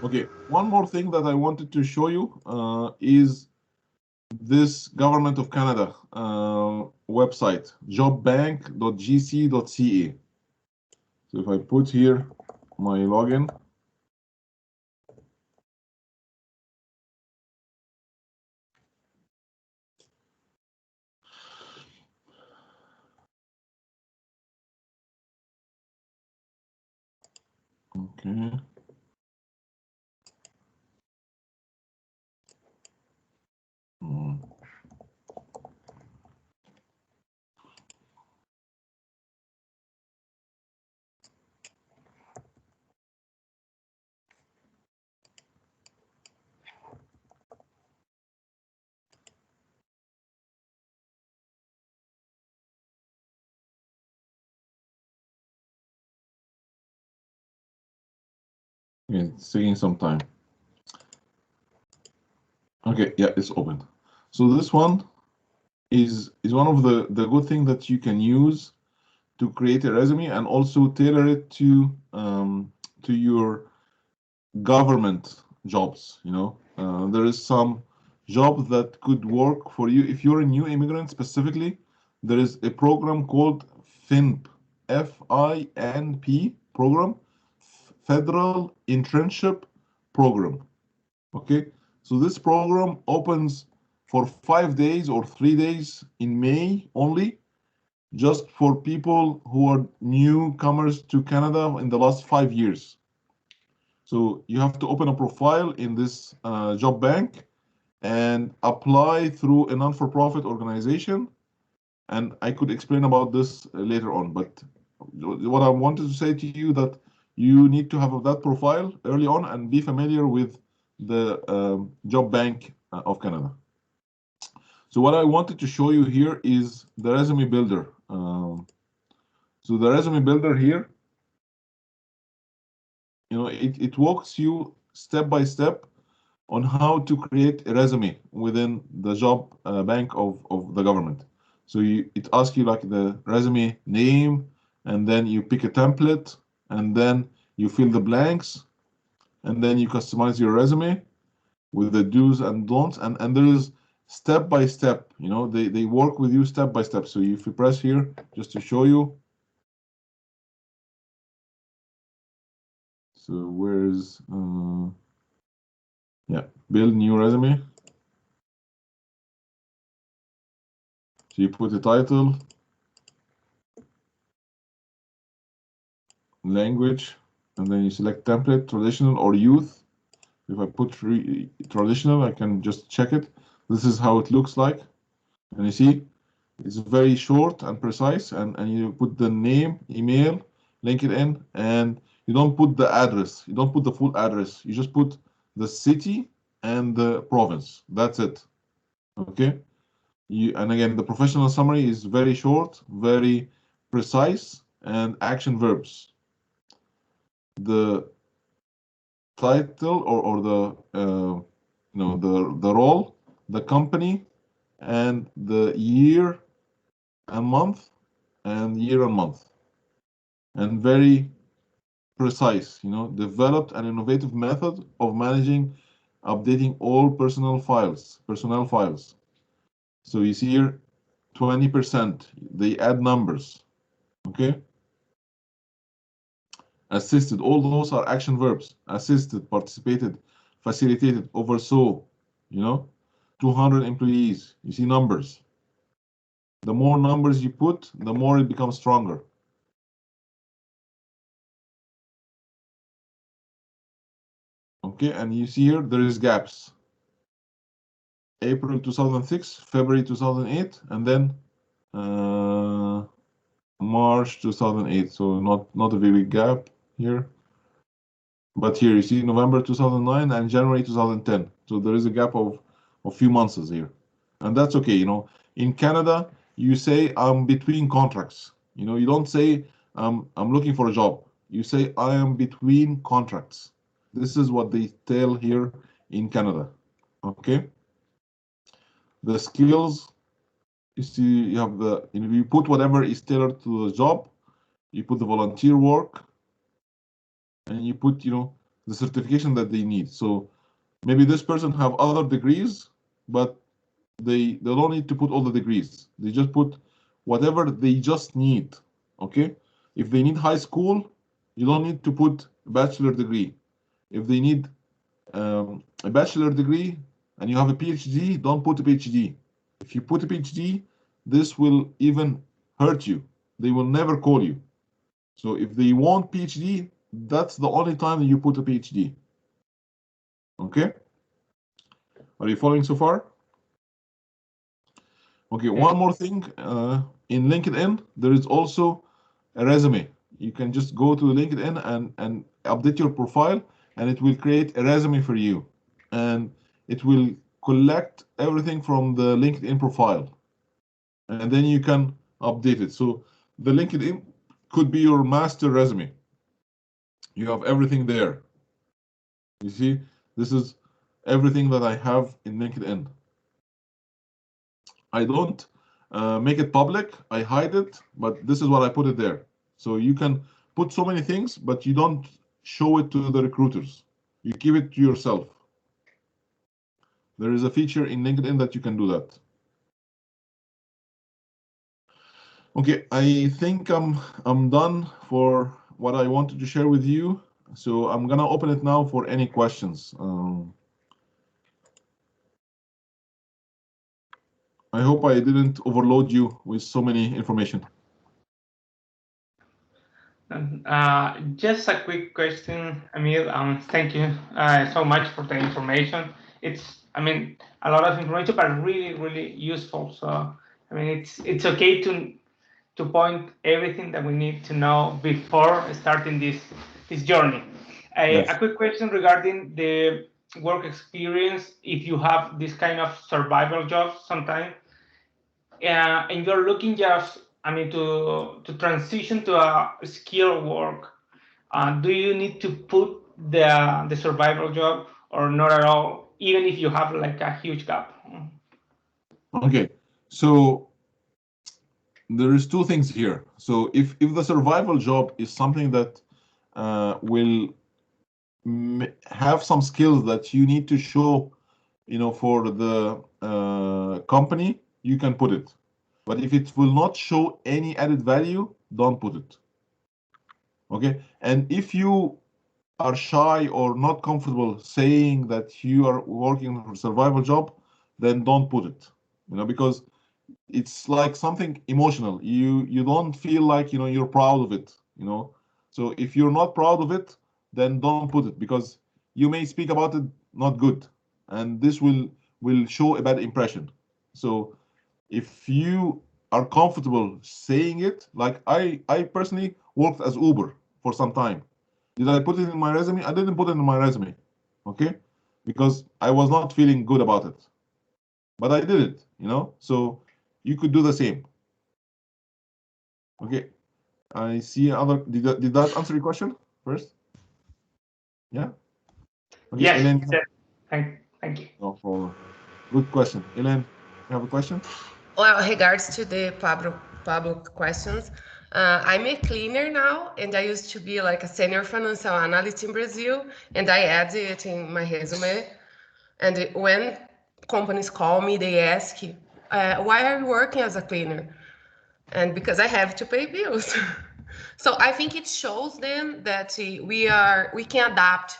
Okay, one more thing that I wanted to show you is this Government of Canada website, jobbank.gc.ca. So if I put here my login, okay. It's taking some time. Okay, yeah, it's open. So this one is one of the good things that you can use to create a resume and also tailor it to your government jobs. There is some job that could work for you if you're a new immigrant. Specifically, there is a program called FINP, FINP program, Federal Internship Program. Okay, so this program opens for 5 days or 3 days in May only, just for people who are newcomers to Canada in the last 5 years. So you have to open a profile in this job bank and apply through a non-for-profit organization. And I could explain about this later on. But what I wanted to say to you that you need to have that profile early on and be familiar with the job bank of Canada. So what I wanted to show you here is the resume builder. So the resume builder here, it walks you step by step on how to create a resume within the job bank of the government. So it asks you like the resume name, and then you pick a template, and then you fill the blanks, and then you customize your resume with the do's and don'ts. And there is step by step. You know, they work with you step by step. So if you press here, just to show you. So where's yeah, build new resume. So you put the title, language, and then you select template, traditional or youth. If I put traditional, I can just check it. This is how it looks like. And you see, it's very short and precise, and you put the name, email, LinkedIn, and you don't put the address. You don't put the full address. You just put the city and the province. That's it. Okay. And again, the professional summary is very short, very precise, and action verbs. The title or the the role, the company, and the year and month, and year and month, and very precise. You know, developed an innovative method of managing, updating all personnel files. So you see here, 20%. They add numbers. Okay. Assisted, all those are action verbs. Assisted, participated, facilitated, oversaw, 200 employees. You see numbers. The more numbers you put, the more it becomes stronger. Okay, and you see here, there is gaps. April 2006, February 2008, and then March 2008. So not a very big gap here. But here you see November 2009 and January 2010. So there is a gap of a few months here. And that's okay. In Canada, you say I'm between contracts. You don't say I'm looking for a job. You say I am between contracts. This is what they tell here in Canada. Okay. The skills, you see, you have you put whatever is tailored to the job. You put the volunteer work, and you put, the certification that they need. So maybe this person have other degrees, but they don't need to put all the degrees. They just put whatever they just need. Okay. If they need high school, you don't need to put a bachelor degree. If they need a bachelor degree and you have a PhD, don't put a PhD. If you put a PhD, this will even hurt you. They will never call you. So if they want PhD, that's the only time that you put a PhD. Okay? Are you following so far? Okay, one more thing. In LinkedIn, there is also a resume. You can just go to LinkedIn and update your profile, and it will create a resume for you. And it will collect everything from the LinkedIn profile. And then you can update it. So the LinkedIn could be your master resume. You have everything there. You see, this is everything that I have in LinkedIn. I don't make it public. I hide it, but this is what I put it there. So you can put so many things, but you don't show it to the recruiters. You keep it to yourself. There is a feature in LinkedIn that you can do that. Okay, I think I'm done for what I wanted to share with you. So I'm gonna open it now for any questions. I hope I didn't overload you with so many information. Just a quick question, Emil. Thank you so much for the information. It's, a lot of information, but really, really useful. So, it's okay to point everything that we need to know before starting this journey. Yes. A quick question regarding the work experience. If you have this kind of survival job sometimes, and you're looking just, to transition to a skill work, do you need to put the survival job or not at all, even if you have like a huge gap? Okay, so there is two things here. So if the survival job is something that will have some skills that you need to show for the company, you can put it. But if it will not show any added value, don't put it. Okay? And if you are shy or not comfortable saying that you are working for a survival job, then don't put it. Because it's like something emotional. You don't feel like you're proud of it. So if you're not proud of it, then don't put it, because you may speak about it not good, and this will show a bad impression. So if you are comfortable saying it, like I personally worked as Uber for some time. Did I put it in my resume? I didn't put it in my resume, okay, because I was not feeling good about it, but I did it. So you could do the same. Okay, I see other. Did that answer your question first? Yeah. Okay, Yes. Elaine. Thank you. No problem. Good question, Elaine. You have a question? Well, regards to the Pablo questions, I'm a cleaner now, and I used to be like a senior financial analyst in Brazil, and I added it in my resume. And when companies call me, they ask, why are you working as a cleaner? And because I have to pay bills. So I think it shows them that we can adapt.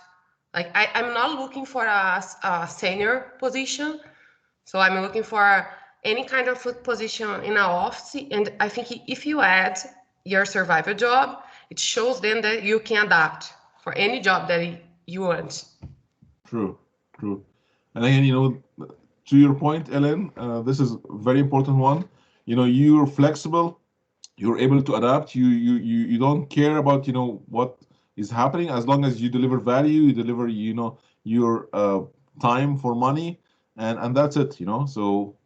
Like I'm not looking for a senior position. So I'm looking for any kind of position in an office. And I think if you add your survival job, it shows them that you can adapt for any job that you want. True. And again, to your point, Ellen, this is a very important one. You're flexible, you're able to adapt. You don't care about what is happening, as long as you deliver value, you deliver your time for money, and that's it. So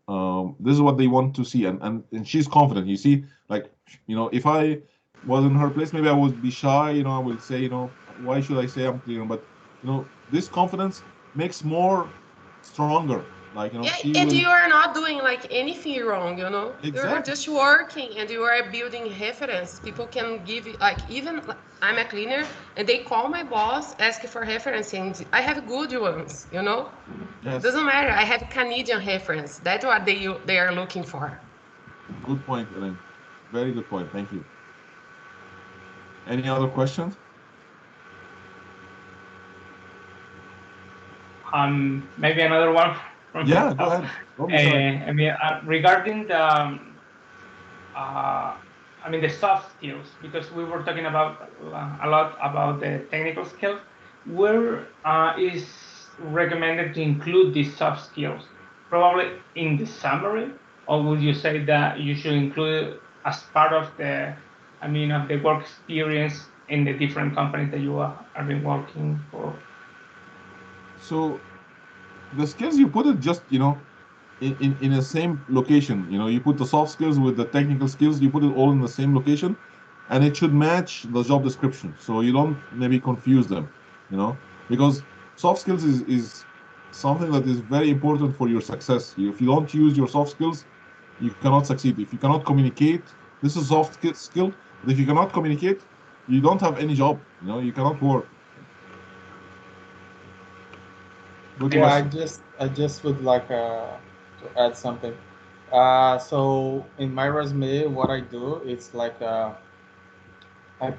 this is what they want to see, and she's confident. You see, like if I was in her place, maybe I would be shy. I would say, why should I say I'm clear? But this confidence makes more stronger. Like Yeah, she and will you are not doing like anything wrong, You're exactly. just working and you are building reference. People can give you like I'm a cleaner and they call my boss asking for reference and I have good ones, Yes. Doesn't matter. I have Canadian reference. That's what they are looking for. Good point, Ellen. Very good point. Thank you. Any other questions? Maybe another one from Yeah, go myself. ahead. Don't be shy. Regarding the soft skills, because we were talking about a lot about the technical skills. Where is recommended to include these soft skills? Probably in the summary, or would you say that you should include it as part of the work experience in the different companies that you have been working for? So the skills you put it just in the same location. You put the soft skills with the technical skills. You put it all in the same location, and it should match the job description. So you don't maybe confuse them. Because soft skills is something that is very important for your success. If you don't use your soft skills, you cannot succeed. If you cannot communicate, this is a soft skill. But if you cannot communicate, you don't have any job. You cannot work. Good Yeah, question. I just would like to add something. So in my resume, what I do, it's like I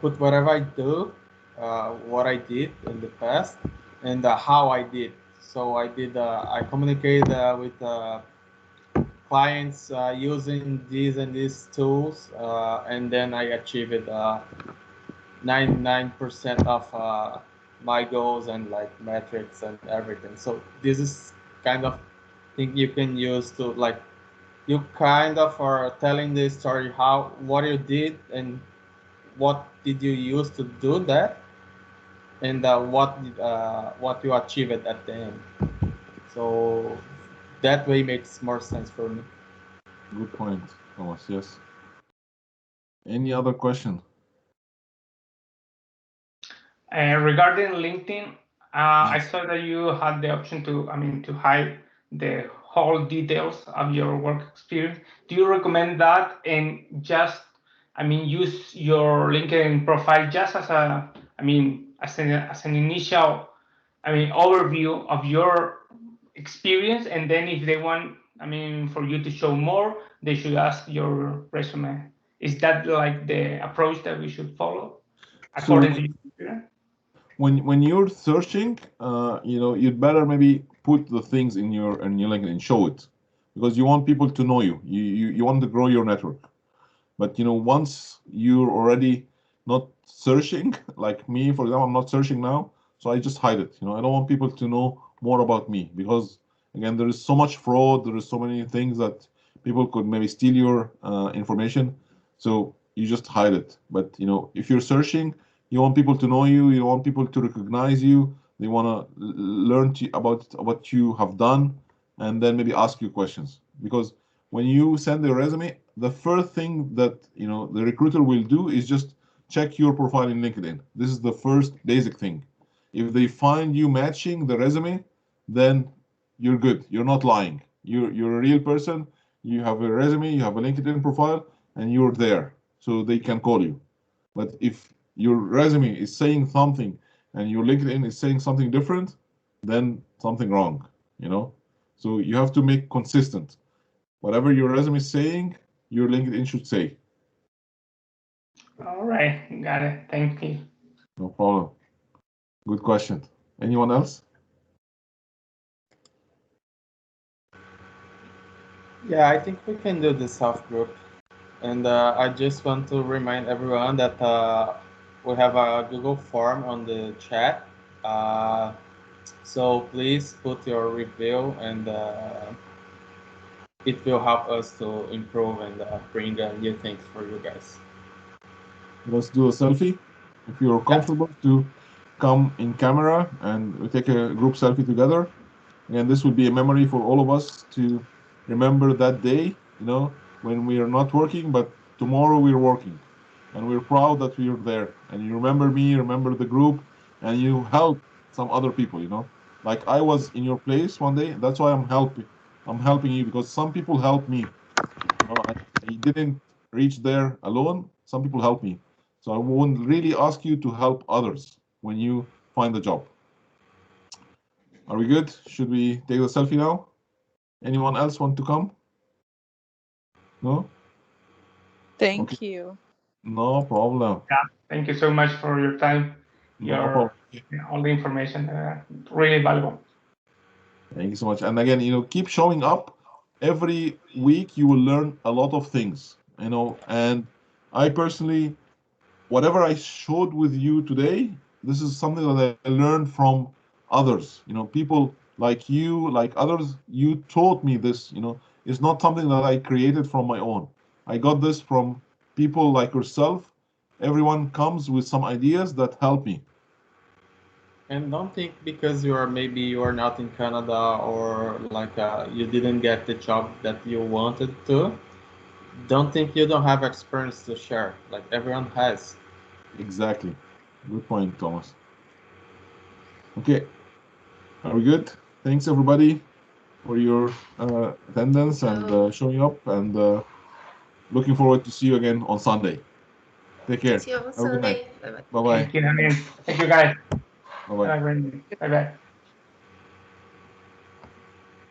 put whatever I do, what I did in the past, and how I did. So I communicate with clients using these and these tools, and then I achieved 99% of my goals and like metrics and everything. So this is kind of thing you can use to like you kind of are telling the story how what you did and what did you use to do that and what you achieved at the end. So that way makes more sense for me. Good point, Thomas. Yes. Any other question? Regarding LinkedIn, I saw that you had the option to hide the whole details of your work experience. Do you recommend that and just, use your LinkedIn profile just as as an initial, overview of your experience, and then if they want, I mean, for you to show more, they should ask your resume. Is that like the approach that we should follow according to you? When you're searching, you'd better maybe put the things in your LinkedIn, show it, because you want people to know you. You want to grow your network. But once you're already not searching, like me, for example, I'm not searching now, so I just hide it. I don't want people to know more about me, because again, there is so much fraud, there is so many things that people could maybe steal your information. So you just hide it. But if you're searching, you want people to know you, you want people to recognize you, they want to learn about what you have done, and then maybe ask you questions. Because when you send a resume, the first thing that the recruiter will do is just check your profile in LinkedIn. This is the first basic thing. If they find you matching the resume, then you're good. You're not lying. You're a real person. You have a resume, you have a LinkedIn profile, and you're there, so they can call you. But if your resume is saying something and your LinkedIn is saying something different, then something wrong. So you have to make consistent. Whatever your resume is saying, your LinkedIn should say. All right, got it. Thank you. No problem. Good question. Anyone else? Yeah, I think we can do the South group. And I just want to remind everyone that we have a Google form on the chat. So please put your review, and it will help us to improve and bring new things for you guys. Let's do a selfie. If you're comfortable to come in camera and we take a group selfie together. And this will be a memory for all of us to remember that day, when we are not working, but tomorrow we're working. And we're proud that we are there. And you remember me, remember the group, and you help some other people, Like I was in your place one day. That's why I'm helping. I'm helping you because some people helped me. I didn't reach there alone. Some people helped me. So I won't really ask you to help others when you find a job. Are we good? Should we take the selfie now? Anyone else want to come? No? Thank you. No problem. Yeah, thank you so much for your time. No All the information, really valuable. Thank you so much. And again, keep showing up. Every week you will learn a lot of things, and I personally, whatever I showed with you today, this is something that I learned from others. People like you, like others, you taught me this. It's not something that I created from my own. I got this from people like yourself. Everyone comes with some ideas that help me. And don't think because you are not in Canada, or like you didn't get the job that you wanted to. Don't think you don't have experience to share. Like everyone has. Exactly. Good point, Thomas. Okay. Are we good? Thanks, everybody, for your attendance and showing up, and looking forward to see you again on Sunday. Take care. See you on Have a good night. Sunday. Bye-bye. Bye-bye. Thank you, Hamid. Thank you, guys. Bye-bye. Bye-bye.